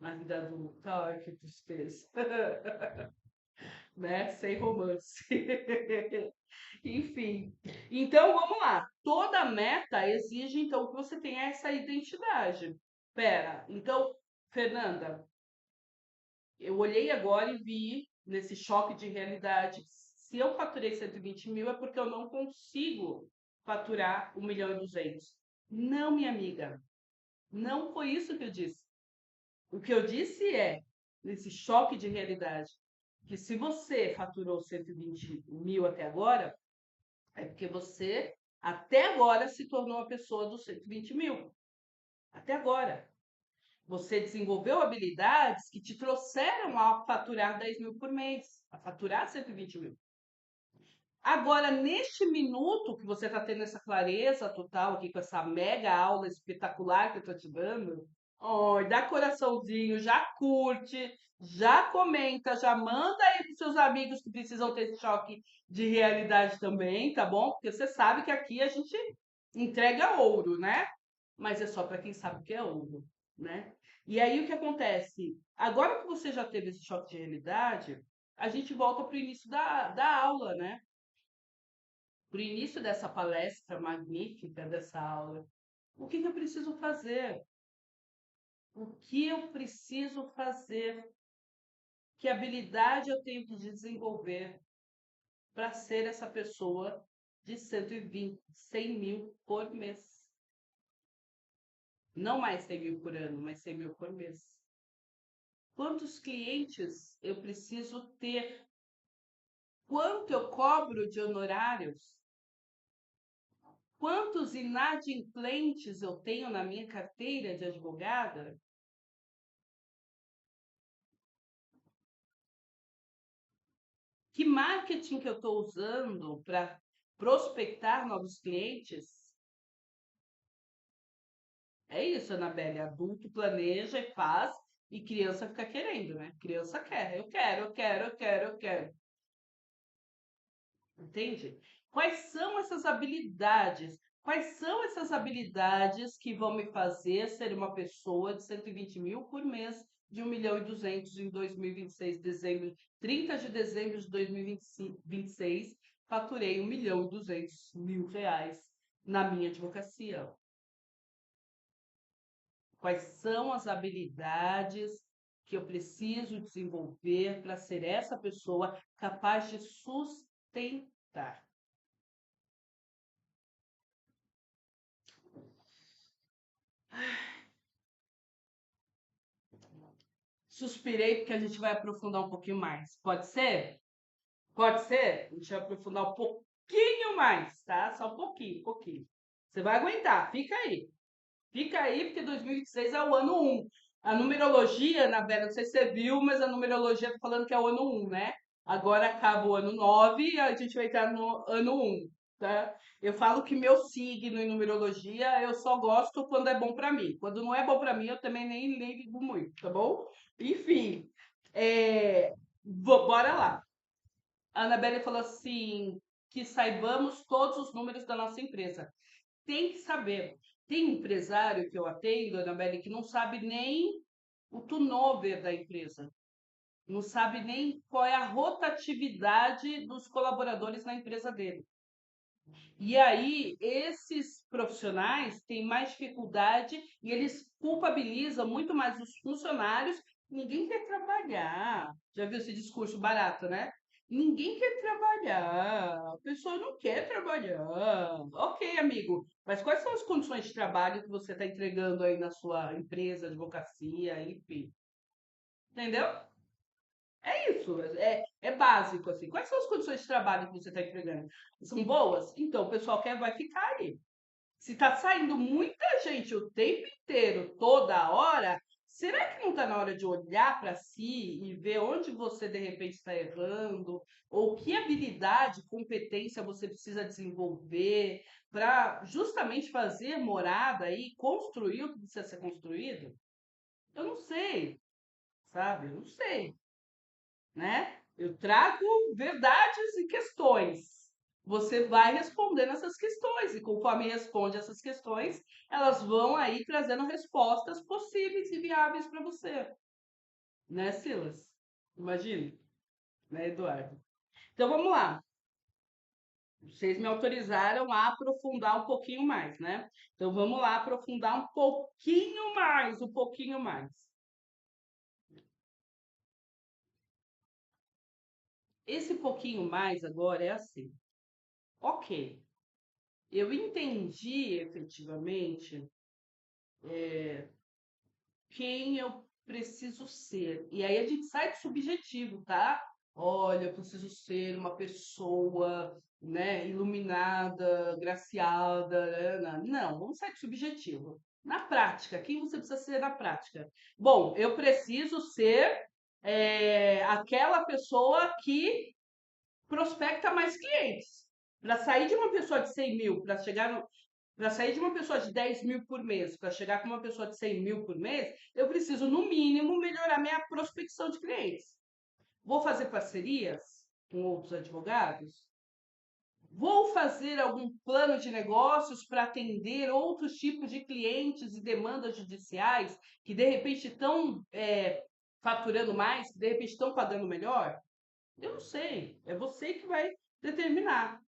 Na vida adulta. Ai, que tristeza. Né? Sem romance. Enfim. Então, vamos lá. Toda meta exige, então, que você tenha essa identidade. Pera, então, Fernanda, eu olhei agora e vi nesse choque de realidade. Se eu faturei 120 mil, é porque eu não consigo faturar 1.200.000. Não, minha amiga, não foi isso que eu disse. O que eu disse é, nesse choque de realidade, que se você faturou 120 mil até agora, é porque você, até agora, se tornou a pessoa dos 120 mil. Até agora. Você desenvolveu habilidades que te trouxeram a faturar 10 mil por mês, a faturar 120 mil. Agora, neste minuto que você está tendo essa clareza total aqui com essa mega aula espetacular que eu estou te dando, ó, dá coraçãozinho, já curte, já comenta, já manda aí para seus amigos que precisam ter esse choque de realidade também, tá bom? Porque você sabe que aqui a gente entrega ouro, né? Mas é só para quem sabe o que é ouro, né? E aí o que acontece? Agora que você já teve esse choque de realidade, a gente volta para o início da aula, né? Para o início dessa palestra magnífica, dessa aula. O que que eu preciso fazer? O que eu preciso fazer? Que habilidade eu tenho que desenvolver para ser essa pessoa de 120, 100 mil por mês? Não mais 100 mil por ano, mas 100 mil por mês. Quantos clientes eu preciso ter? Quanto eu cobro de honorários? Quantos inadimplentes eu tenho na minha carteira de advogada? Que marketing que eu estou usando para prospectar novos clientes? É isso, Anabelle. Adulto planeja e faz, e criança fica querendo, né? Criança quer, eu quero, eu quero, eu quero, eu quero. Entende? Quais são essas habilidades? Quais são essas habilidades que vão me fazer ser uma pessoa de 120 mil por mês, de 1.200.000 em 2026, dezembro, 30 de dezembro de 2026, faturei 1.200.000 reais na minha advocacia. Quais são as habilidades que eu preciso desenvolver para ser essa pessoa capaz de sustentar? Suspirei porque a gente vai aprofundar um pouquinho mais. Pode ser? Pode ser? A gente vai aprofundar um pouquinho mais, tá? Só um pouquinho, pouquinho. Você vai aguentar, fica aí. Fica aí, porque 2026 é o ano 1. A numerologia, Anabela, não sei se você viu, mas a numerologia tá falando que é o ano 1, né? Agora acaba o ano 9 e a gente vai entrar no ano 1, tá? Eu falo que meu signo em numerologia eu só gosto quando é bom pra mim. Quando não é bom pra mim, eu também nem ligo muito, tá bom? Enfim, bora lá. A Anabelle falou assim, que saibamos todos os números da nossa empresa. Tem que saber. Tem empresário que eu atendo, Anabelle, que não sabe nem o turnover da empresa. Não sabe nem qual é a rotatividade dos colaboradores na empresa dele. E aí, esses profissionais têm mais dificuldade e eles culpabilizam muito mais os funcionários. Ninguém quer trabalhar. Já viu esse discurso barato, né? Ninguém quer trabalhar. A pessoa não quer trabalhar. Ok, amigo. Mas quais são as condições de trabalho que você está entregando aí na sua empresa, advocacia, enfim? Entendeu? É isso, é básico, assim. Quais são as condições de trabalho que você está entregando? São boas? Então, o pessoal quer, vai ficar aí. Se está saindo muita gente o tempo inteiro, toda hora, será que não está na hora de olhar para si e ver onde você, de repente, está errando? Ou que habilidade, competência você precisa desenvolver para justamente fazer morada aí, construir o que precisa ser construído? Eu não sei, sabe? Eu não sei, né? Eu trago verdades e questões. Você vai respondendo essas questões, e conforme responde essas questões, elas vão aí trazendo respostas possíveis e viáveis para você. Né, Silas? Imagina, né, Eduardo? Então vamos lá. Vocês me autorizaram a aprofundar um pouquinho mais, né? Então vamos lá aprofundar um pouquinho mais. Esse pouquinho mais agora é assim. Ok, eu entendi efetivamente quem eu preciso ser. E aí a gente sai do subjetivo, tá? Olha, eu preciso ser uma pessoa, né, iluminada, graciada. Não, vamos sair do subjetivo. Na prática, quem você precisa ser na prática? Bom, eu preciso ser aquela pessoa que prospecta mais clientes. Para sair de uma pessoa de 100 mil, para sair de uma pessoa de 10 mil por mês, para chegar com uma pessoa de 100 mil por mês, eu preciso, no mínimo, melhorar minha prospecção de clientes. Vou fazer parcerias com outros advogados? Vou fazer algum plano de negócios para atender outros tipos de clientes e demandas judiciais que de repente estão faturando mais, que de repente estão pagando melhor? Eu não sei. É você que vai determinar.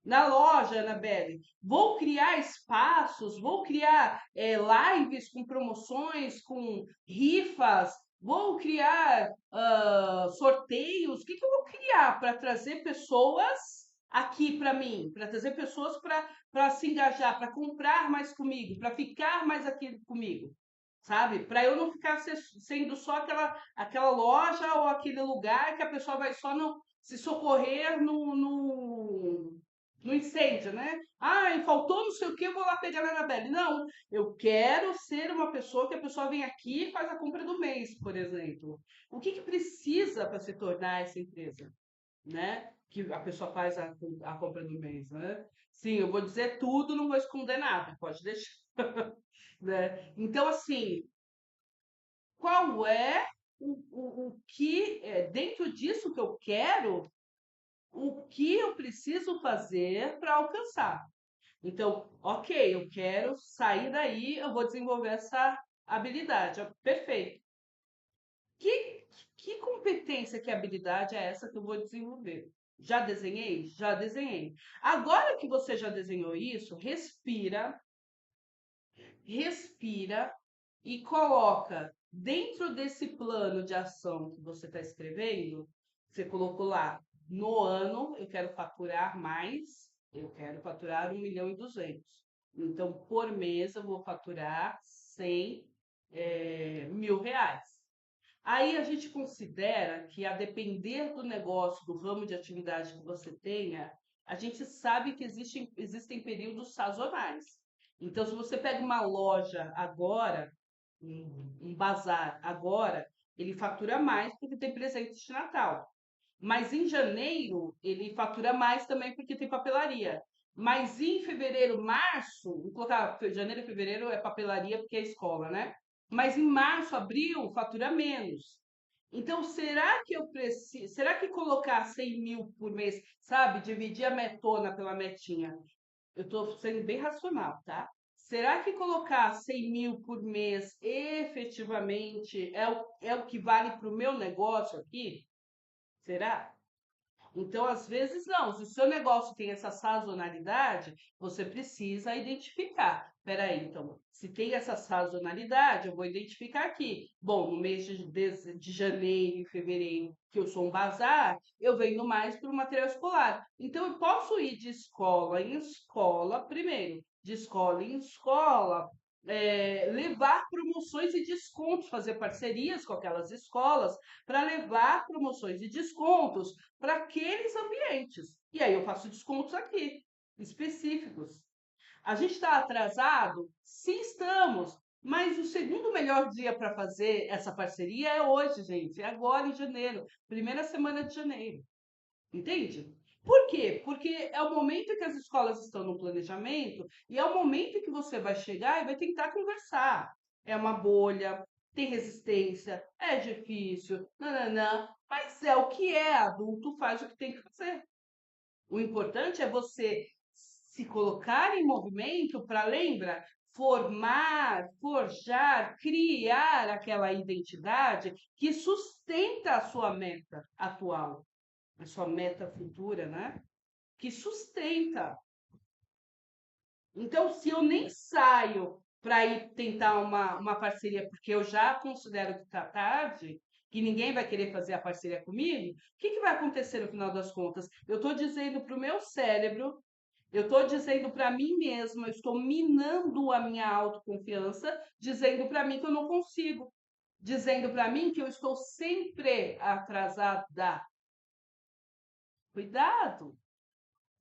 Na loja, Anabelle, vou criar espaços, vou criar lives com promoções, com rifas, vou criar sorteios. O que eu vou criar para trazer pessoas aqui para mim? Para trazer pessoas para se engajar, para comprar mais comigo, para ficar mais aqui comigo, sabe? Para eu não ficar sendo só aquela loja ou aquele lugar que a pessoa vai só no, se socorrer no incêndio, né? Ah, faltou não sei o que, eu vou lá pegar na Anabelle. Não, eu quero ser uma pessoa que a pessoa vem aqui e faz a compra do mês, por exemplo. O que precisa para se tornar essa empresa, né? Que a pessoa faz a compra do mês, né? Sim, eu vou dizer tudo, não vou esconder nada, pode deixar. Né? Então, assim, qual é o que, dentro disso que eu quero, o que eu preciso fazer para alcançar? Então, ok, eu quero sair daí, eu vou desenvolver essa habilidade. Ó, perfeito. Que, que competência, que habilidade é essa que eu vou desenvolver? Já desenhei? Já desenhei. Agora que você já desenhou isso, respira e coloca dentro desse plano de ação que você está escrevendo, você colocou lá, no ano eu quero faturar mais, eu quero faturar 1.200.000. Então, por mês eu vou faturar 100 mil reais. Aí a gente considera que, a depender do negócio, do ramo de atividade que você tenha, a gente sabe que existem períodos sazonais. Então, se você pega uma loja agora, um bazar agora, ele fatura mais porque tem presentes de Natal. Mas em janeiro ele fatura mais também porque tem papelaria. Mas em fevereiro, março, vou colocar janeiro e fevereiro é papelaria porque é escola, né? Mas em março, abril, fatura menos. Então, será que eu preciso? Será que colocar 100 mil por mês, sabe? Dividir a metona pela metinha? Eu estou sendo bem racional, tá? Será que colocar 100 mil por mês efetivamente é o que vale para o meu negócio aqui? Será? Então, às vezes, não. Se o seu negócio tem essa sazonalidade, você precisa identificar. Peraí, então, se tem essa sazonalidade, eu vou identificar aqui. Bom, no mês de janeiro e fevereiro, que eu sou um bazar, eu venho mais para o material escolar. Então, eu posso ir de escola em escola, primeiro, de escola em escola, levar promoções e descontos, fazer parcerias com aquelas escolas para levar promoções e descontos para aqueles ambientes. E aí eu faço descontos aqui, específicos. A gente está atrasado? Sim, estamos. Mas o segundo melhor dia para fazer essa parceria é hoje, gente. É agora em janeiro, primeira semana de janeiro. Entende? Por quê? Porque é o momento que as escolas estão no planejamento e é o momento que você vai chegar e vai tentar conversar. É uma bolha, tem resistência, é difícil, nananã, mas é o que é, adulto faz o que tem que fazer. O importante é você se colocar em movimento para, lembra, formar, forjar, criar aquela identidade que sustenta a sua meta atual, a sua meta futura, né? Que sustenta. Então, se eu nem saio para ir tentar uma parceria, porque eu já considero que está tarde, que ninguém vai querer fazer a parceria comigo, o que, que vai acontecer no final das contas? Eu estou dizendo para o meu cérebro, eu estou dizendo para mim mesma, eu estou minando a minha autoconfiança, dizendo para mim que eu não consigo, dizendo para mim que eu estou sempre atrasada. Cuidado!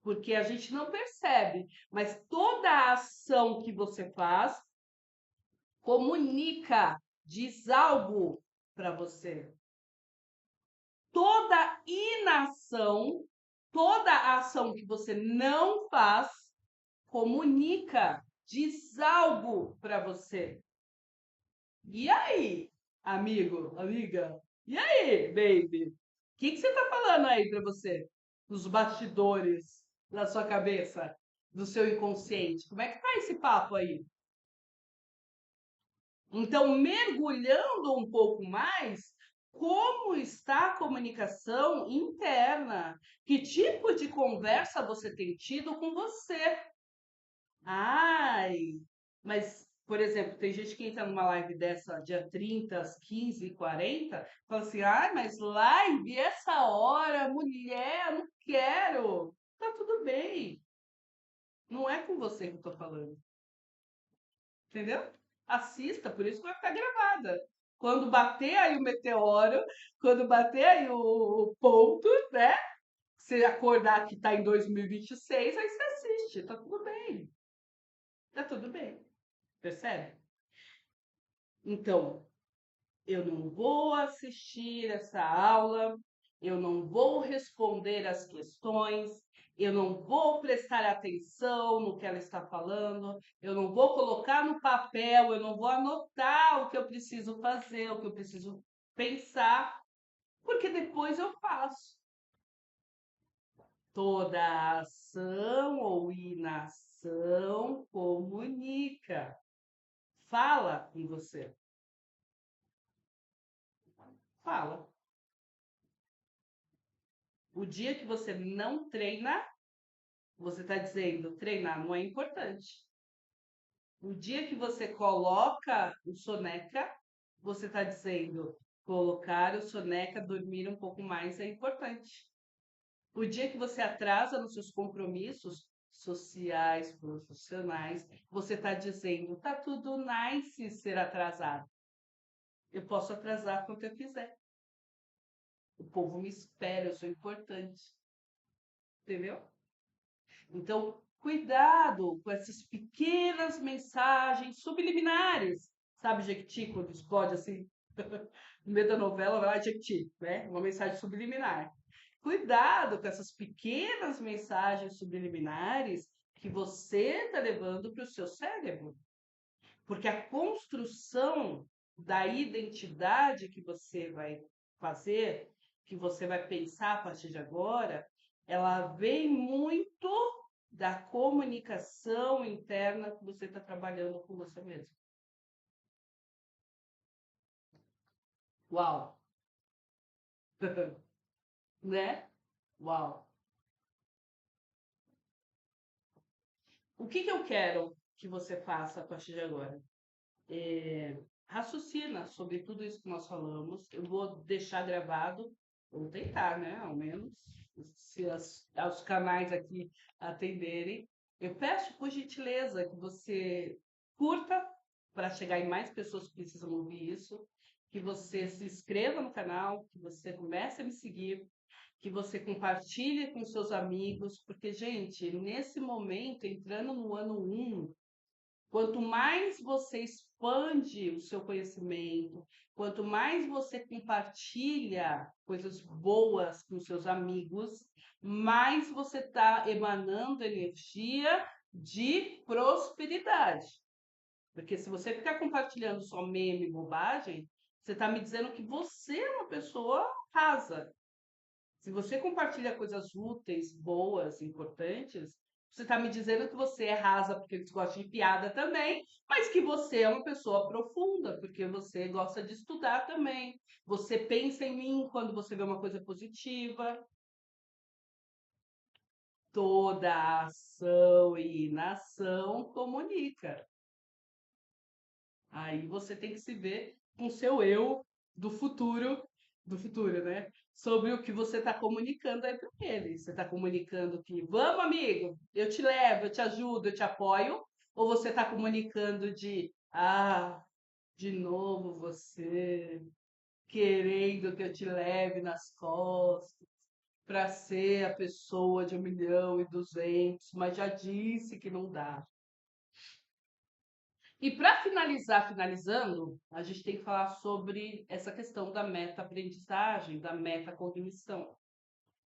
Porque a gente não percebe, mas toda a ação que você faz comunica, diz algo para você. Toda inação, toda ação que você não faz comunica, diz algo para você. E aí, amigo, amiga? E aí, baby? O que você tá falando aí para você? Nos bastidores da sua cabeça, do seu inconsciente? Como é que tá esse papo aí? Então, mergulhando um pouco mais, como está a comunicação interna? Que tipo de conversa você tem tido com você? Ai, mas, por exemplo, tem gente que entra numa live dessa dia 30 às 15h40, fala assim, ai, mas live essa hora, mulher, não quero. Tá tudo bem. Não é com você que eu tô falando, entendeu? Assista, por isso que vai ficar gravada. Quando bater aí o meteoro, quando bater aí o ponto, né? Você acordar que tá em 2026, aí você assiste, tá tudo bem. Tá tudo bem. Percebe? Então, eu não vou assistir essa aula, eu não vou responder as questões, eu não vou prestar atenção no que ela está falando, eu não vou colocar no papel, eu não vou anotar o que eu preciso fazer, o que eu preciso pensar, porque depois eu faço. Toda ação ou inação comunica, fala em você, fala. O dia que você não treina, você está dizendo treinar não é importante. O dia que você coloca o soneca, você está dizendo colocar o soneca, dormir um pouco mais é importante. O dia que você atrasa nos seus compromissos sociais, profissionais, você está dizendo tá tudo nice ser atrasado. Eu posso atrasar quanto eu quiser. O povo me espera, eu sou importante. Entendeu? Então, cuidado com essas pequenas mensagens subliminares Sabe Jequiti, quando explode assim, no meio da novela, vai lá, Jequiti, né? Uma mensagem subliminar. Cuidado com essas pequenas mensagens subliminares que você está levando para o seu cérebro. Porque a construção da identidade que você vai fazer, que você vai pensar a partir de agora, ela vem muito da comunicação interna que você está trabalhando com você mesmo. Uau! Né? Uau! O que eu quero que você faça a partir de agora? Raciocina sobre tudo isso que nós falamos. Eu vou deixar gravado, vou tentar, né? Ao menos, se os canais aqui atenderem. Eu peço, por gentileza, que você curta para chegar em mais pessoas que precisam ouvir isso, que você se inscreva no canal, que você comece a me seguir, que você compartilhe com seus amigos, porque, gente, nesse momento, entrando no ano 1, quanto mais você expande o seu conhecimento, quanto mais você compartilha coisas boas com seus amigos, mais você está emanando energia de prosperidade. Porque se você ficar compartilhando só meme e bobagem, você está me dizendo que você é uma pessoa rasa. Se você compartilha coisas úteis, boas, importantes, você está me dizendo que você é rasa porque você gosta de piada também, mas que você é uma pessoa profunda, porque você gosta de estudar também. Você pensa em mim quando você vê uma coisa positiva. Toda ação e inação comunica. Aí você tem que se ver com o seu eu do futuro, né? Sobre o que você está comunicando aí para ele. Você está comunicando que, vamos, amigo, eu te levo, eu te ajudo, eu te apoio, ou você está comunicando de, de novo você querendo que eu te leve nas costas para ser a pessoa de 1.200.000, mas já disse que não dá. E para finalizar, finalizando, a gente tem que falar sobre essa questão da meta-aprendizagem, da metacognição,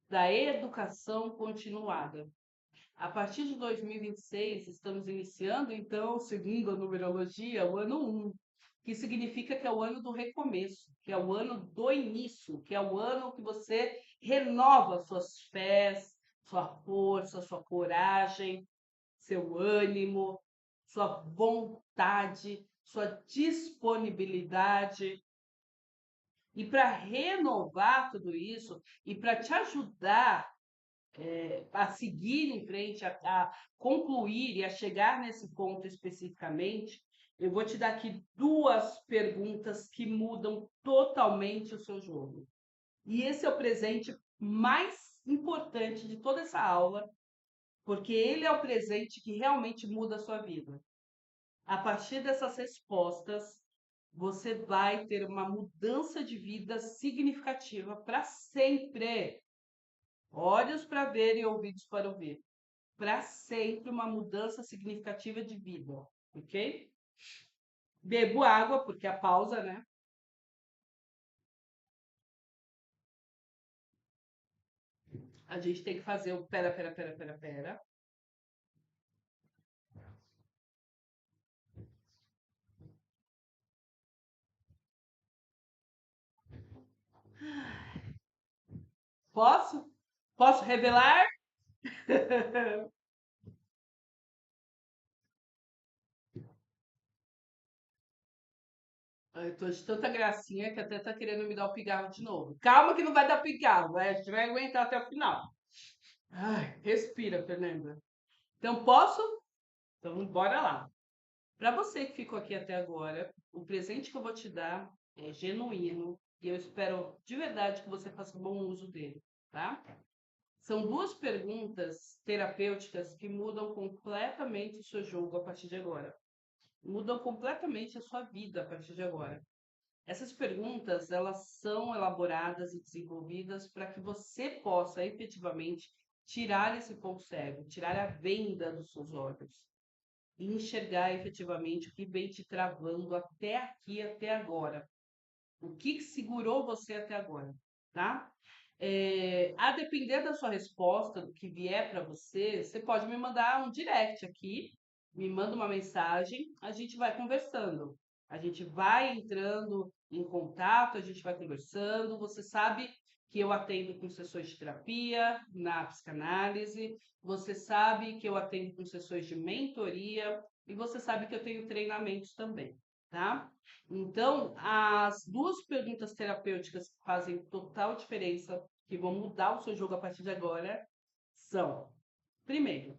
da educação continuada. A partir de 2026, estamos iniciando, então, segundo a numerologia, o ano 1, que significa que é o ano do recomeço, que é o ano do início, que é o ano que você renova suas fés, sua força, sua coragem, seu ânimo, sua vontade, sua disponibilidade. E para renovar tudo isso e para te ajudar a seguir em frente, a concluir e a chegar nesse ponto especificamente, eu vou te dar aqui duas perguntas que mudam totalmente o seu jogo. E esse é o presente mais importante de toda essa aula, porque ele é o presente que realmente muda a sua vida. A partir dessas respostas, você vai ter uma mudança de vida significativa para sempre. Olhos para ver e ouvidos para ouvir. Para sempre uma mudança significativa de vida, ok? Bebo água, porque a pausa, né? A gente tem que fazer o pera. Posso? Posso revelar? Eu tô de tanta gracinha que até tá querendo me dar o pigarro de novo. Calma que não vai dar pigarro, né? A gente vai aguentar até o final. Ai, respira, Fernanda. Então, posso? Então, bora lá. Para você que ficou aqui até agora, o presente que eu vou te dar é genuíno e eu espero de verdade que você faça bom uso dele, tá? São duas perguntas terapêuticas que mudam completamente o seu jogo a partir de agora. Mudam completamente a sua vida a partir de agora. Essas perguntas, elas são elaboradas e desenvolvidas para que você possa efetivamente tirar esse ponto cego, tirar a venda dos seus olhos. e enxergar efetivamente o que vem te travando até aqui, até agora. O que segurou você até agora, tá? A depender da sua resposta, do que vier para você, você pode me mandar um direct aqui, me manda uma mensagem, a gente vai conversando. A gente vai entrando em contato, a gente vai conversando. Você sabe que eu atendo com sessões de terapia na psicanálise, você sabe que eu atendo com sessões de mentoria e você sabe que eu tenho treinamentos também, tá? Então, as duas perguntas terapêuticas que fazem total diferença, que vão mudar o seu jogo a partir de agora, são: primeiro,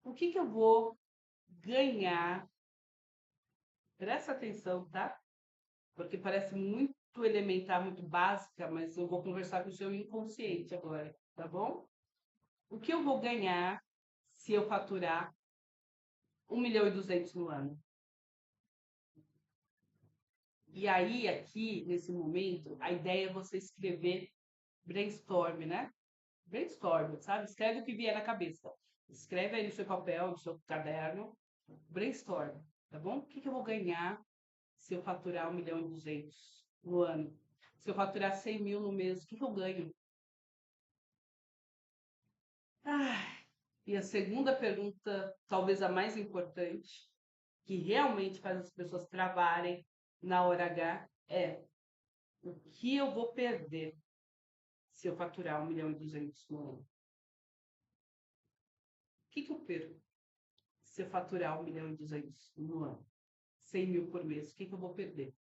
o que eu vou ganhar? Presta atenção, tá? Porque parece muito elementar, muito básica, mas eu vou conversar com o seu inconsciente agora, tá bom? O que eu vou ganhar se eu faturar 1.200.000 no ano? E aí, aqui, nesse momento, a ideia é você escrever brainstorm, né? Brainstorm, sabe? Escreve o que vier na cabeça. Escreve aí no seu papel, no seu caderno. Brainstorm, tá bom? O que eu vou ganhar se eu faturar 1.200.000 no ano? Se eu faturar 100.000 no mês, o que eu ganho? Ah, e a segunda pergunta, talvez a mais importante, que realmente faz as pessoas travarem na hora H, é: o que eu vou perder se eu faturar 1.200.000 no ano? O que eu perco se eu faturar 1.200.000 no ano? 100.000 por mês, o que eu vou perder?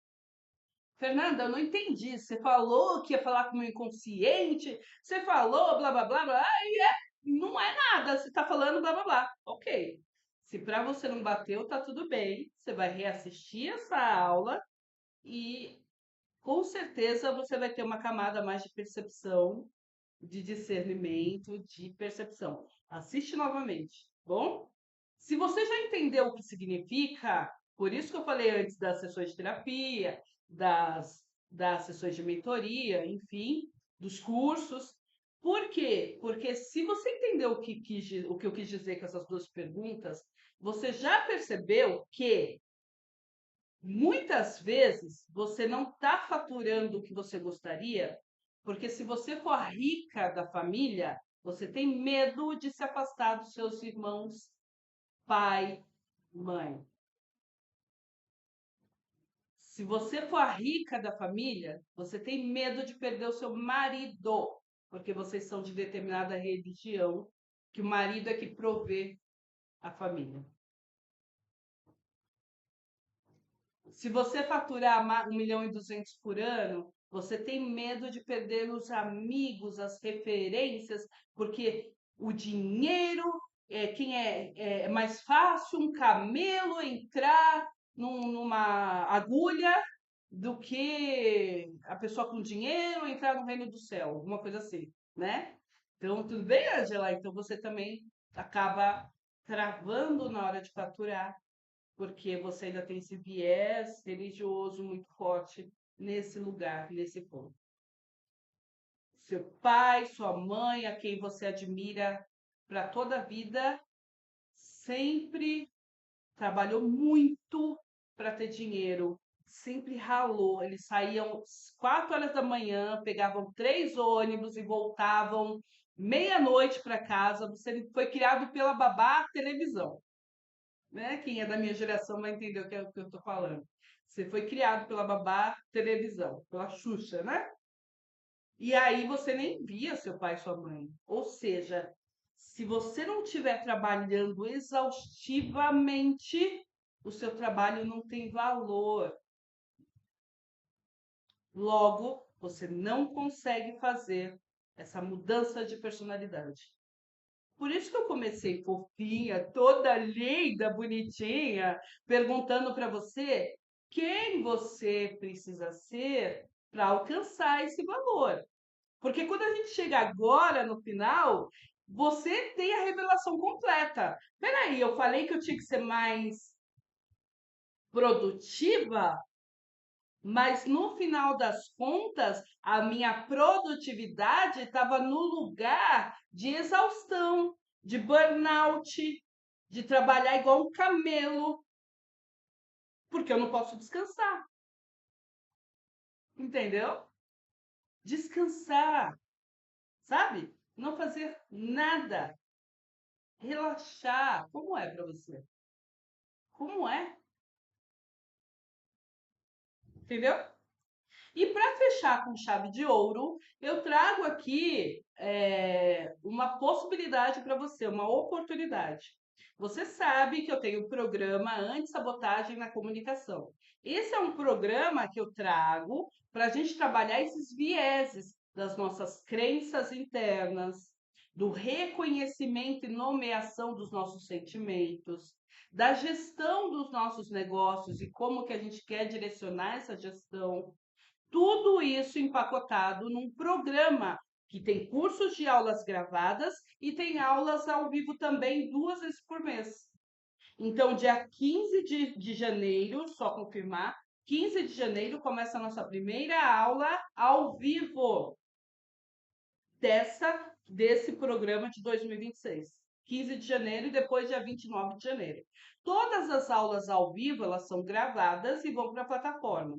Fernanda, eu não entendi. Você falou que ia falar com o meu inconsciente, você falou blá blá blá blá, não é nada, você tá falando blá blá blá. Ok. Se para você não bateu, tá tudo bem. Você vai reassistir essa aula e com certeza você vai ter uma camada mais de percepção, de discernimento, de percepção. Assiste novamente, bom? Se você já entendeu o que significa, por isso que eu falei antes das sessões de terapia, das sessões de mentoria, enfim, dos cursos. Por quê? Porque se você entendeu o que eu quis dizer com essas duas perguntas, você já percebeu que muitas vezes você não está faturando o que você gostaria, porque se você for a rica da família, você tem medo de se afastar dos seus irmãos, pai, mãe. Se você for a rica da família, você tem medo de perder o seu marido, porque vocês são de determinada religião, que o marido é que provê a família. Se você faturar 1.200.000 por ano, você tem medo de perder os amigos, as referências, porque o dinheiro é mais fácil um camelo entrar numa agulha do que a pessoa com dinheiro entrar no reino do céu, alguma coisa assim, né? Então, tudo bem, Angela? Então você também acaba travando na hora de faturar porque você ainda tem esse viés religioso muito forte nesse lugar, nesse ponto. Seu pai, sua mãe, a quem você admira para toda a vida, sempre trabalhou muito para ter dinheiro, sempre ralou. Eles saíam às 4 horas da manhã, pegavam 3 ônibus e voltavam meia-noite para casa. Você foi criado pela babá televisão, né? Quem é da minha geração vai entender o que eu estou falando. Você foi criado pela babá televisão, pela Xuxa, né? E aí você nem via seu pai e sua mãe. Ou seja, se você não estiver trabalhando exaustivamente, o seu trabalho não tem valor. Logo, você não consegue fazer essa mudança de personalidade. Por isso que eu comecei fofinha, toda linda, bonitinha, perguntando para você quem você precisa ser para alcançar esse valor. Porque quando a gente chega agora no final, você tem a revelação completa. Peraí, eu falei que eu tinha que ser mais produtiva, mas no final das contas, a minha produtividade estava no lugar de exaustão, de burnout. de trabalhar igual um camelo, porque eu não posso descansar, entendeu? Descansar, sabe? Não fazer nada, relaxar. Como é para você? Como é? Entendeu? E para fechar com chave de ouro, eu trago aqui uma possibilidade para você, uma oportunidade. Você sabe que eu tenho o programa Anti-Sabotagem na Comunicação. Esse é um programa que eu trago para a gente trabalhar esses vieses das nossas crenças internas, do reconhecimento e nomeação dos nossos sentimentos, da gestão dos nossos negócios e como que a gente quer direcionar essa gestão, tudo isso empacotado num programa que tem cursos de aulas gravadas e tem aulas ao vivo também 2 vezes por mês. Então, dia 15 de janeiro, só confirmar, 15 de janeiro começa a nossa primeira aula ao vivo desse programa de 2026. 15 de janeiro e depois dia 29 de janeiro. Todas as aulas ao vivo, elas são gravadas e vão para a plataforma.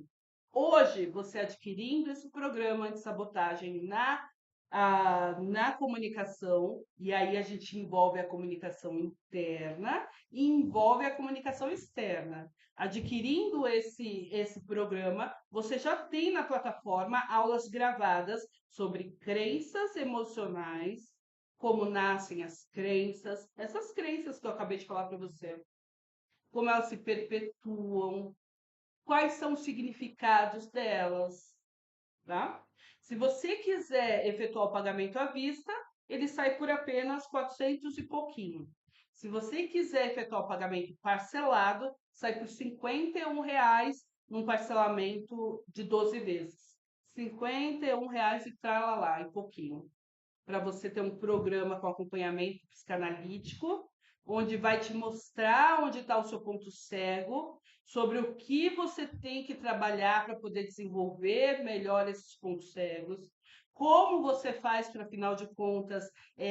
Hoje, você adquirindo esse programa de sabotagem na comunicação, e aí a gente envolve a comunicação interna e envolve a comunicação externa. Adquirindo esse programa, você já tem na plataforma aulas gravadas sobre crenças emocionais, como nascem as crenças, essas crenças que eu acabei de falar para você, como elas se perpetuam, quais são os significados delas, tá? Se você quiser efetuar o pagamento à vista, ele sai por apenas 400 e pouquinho. Se você quiser efetuar o pagamento parcelado, sai por R$ 51 num parcelamento de 12 vezes. R$ 51 e lá e pouquinho. Para você ter um programa com acompanhamento psicanalítico, onde vai te mostrar onde está o seu ponto cego, sobre o que você tem que trabalhar para poder desenvolver melhor esses pontos cegos, como você faz para, afinal de contas,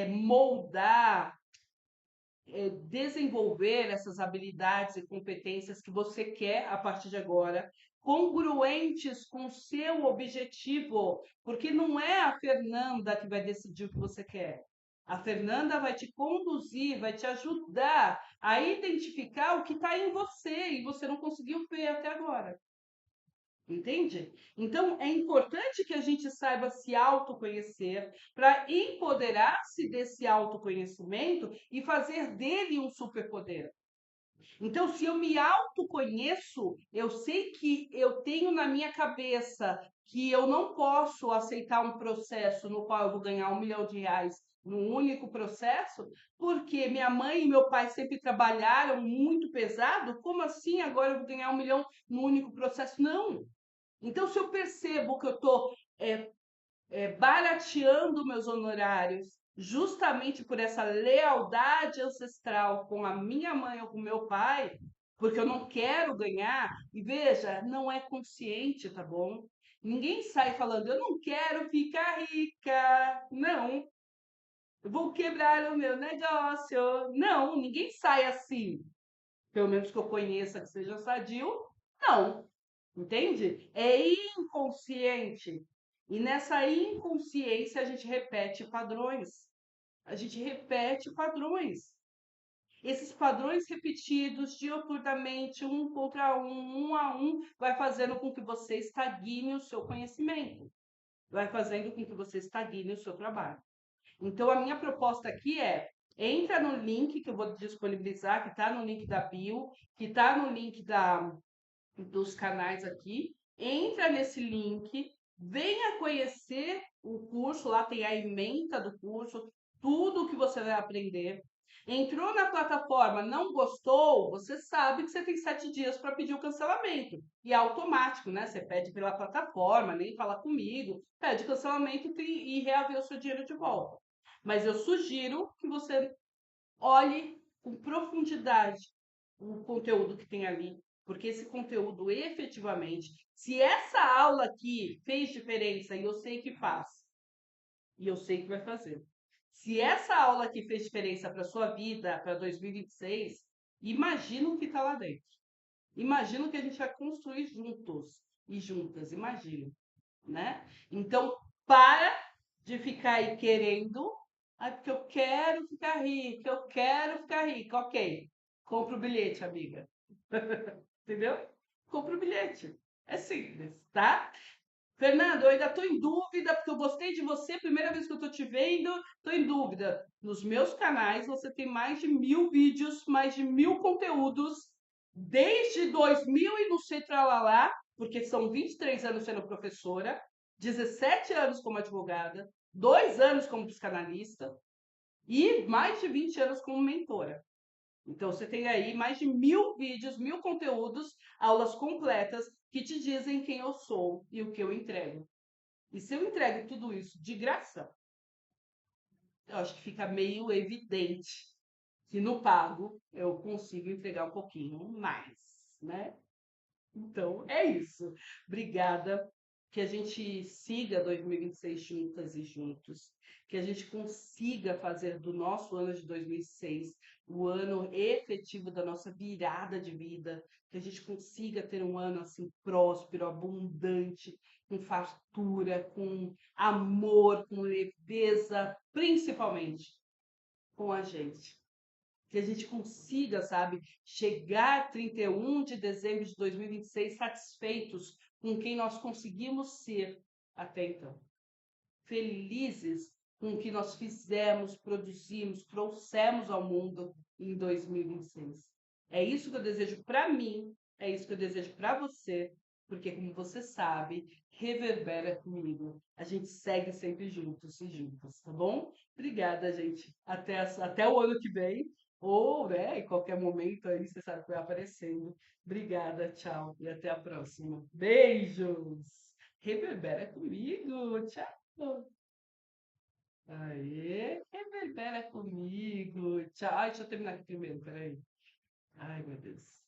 moldar, desenvolver essas habilidades e competências que você quer a partir de agora, congruentes com o seu objetivo, porque não é a Fernanda que vai decidir o que você quer. A Fernanda vai te conduzir, vai te ajudar a identificar o que está em você e você não conseguiu ver até agora. Entende? Então, é importante que a gente saiba se autoconhecer para empoderar-se desse autoconhecimento e fazer dele um superpoder. Então, se eu me autoconheço, eu sei que eu tenho na minha cabeça que eu não posso aceitar um processo no qual eu vou ganhar R$ 1 milhão num único processo, porque minha mãe e meu pai sempre trabalharam muito pesado. Como assim agora eu vou ganhar 1 milhão num único processo? Não. Então, se eu percebo que eu estou barateando meus honorários justamente por essa lealdade ancestral com a minha mãe ou com meu pai, porque eu não quero ganhar, e veja, não é consciente, tá bom? Ninguém sai falando, eu não quero ficar rica. Não, eu vou quebrar o meu negócio. Não, ninguém sai assim. Pelo menos que eu conheça que seja sadio, não. Entende? É inconsciente. E nessa inconsciência a gente repete padrões. A gente repete padrões. Esses padrões repetidos dioturnamente, um contra um a um, vai fazendo com que você estagne o seu conhecimento. Vai fazendo com que você estagne o seu trabalho. Então, a minha proposta aqui é: entra no link que eu vou disponibilizar, que está no link da bio, que está no link dos canais aqui. Entra nesse link, venha conhecer o curso, lá tem a ementa do curso, tudo o que você vai aprender. Entrou na plataforma, não gostou, você sabe que você tem 7 dias para pedir o cancelamento. E é automático, né? Você pede pela plataforma, nem fala comigo, pede cancelamento e reaver o seu dinheiro de volta. Mas eu sugiro que você olhe com profundidade o conteúdo que tem ali, porque esse conteúdo efetivamente, se essa aula aqui fez diferença e eu sei que faz, e eu sei que vai fazer. Se essa aula aqui fez diferença para sua vida, para 2026, imagina o que está lá dentro. Imagina o que a gente vai construir juntos e juntas, imagina, né? Então, para de ficar aí querendo, porque eu quero ficar rica, eu quero ficar rica, ok. Compra o bilhete, amiga. Entendeu? Compra o bilhete. É simples, tá? Fernando, eu ainda estou em dúvida, porque eu gostei de você, primeira vez que eu estou te vendo, estou em dúvida. Nos meus canais você tem mais de 1.000 vídeos, mais de 1.000 conteúdos, desde 2000 e não sei tralalá, porque são 23 anos sendo professora, 17 anos como advogada, 2 anos como psicanalista e mais de 20 anos como mentora. Então, você tem aí mais de 1.000 vídeos, 1.000 conteúdos, aulas completas que te dizem quem eu sou e o que eu entrego. E se eu entrego tudo isso de graça, eu acho que fica meio evidente que no pago eu consigo entregar um pouquinho mais, né? Então, é isso. Obrigada. Que a gente siga 2026 juntas e juntos. Que a gente consiga fazer do nosso ano de 2006 o ano efetivo da nossa virada de vida. Que a gente consiga ter um ano assim próspero, abundante, com fartura, com amor, com leveza, principalmente com a gente, que a gente consiga, sabe, chegar 31 de dezembro de 2026 satisfeitos com quem nós conseguimos ser até então. Felizes com o que nós fizemos, produzimos, trouxemos ao mundo em 2026. É isso que eu desejo para mim, é isso que eu desejo para você, porque, como você sabe, reverbera comigo. A gente segue sempre juntos e juntas, tá bom? Obrigada, gente. Até o ano que vem, ou, né, em qualquer momento aí, você sabe que vai aparecendo. Obrigada, tchau, e até a próxima. Beijos! Reverbera comigo, tchau! Aê, reverbera comigo. Tchau. Ai, deixa eu terminar aqui primeiro, peraí. Ai, meu Deus.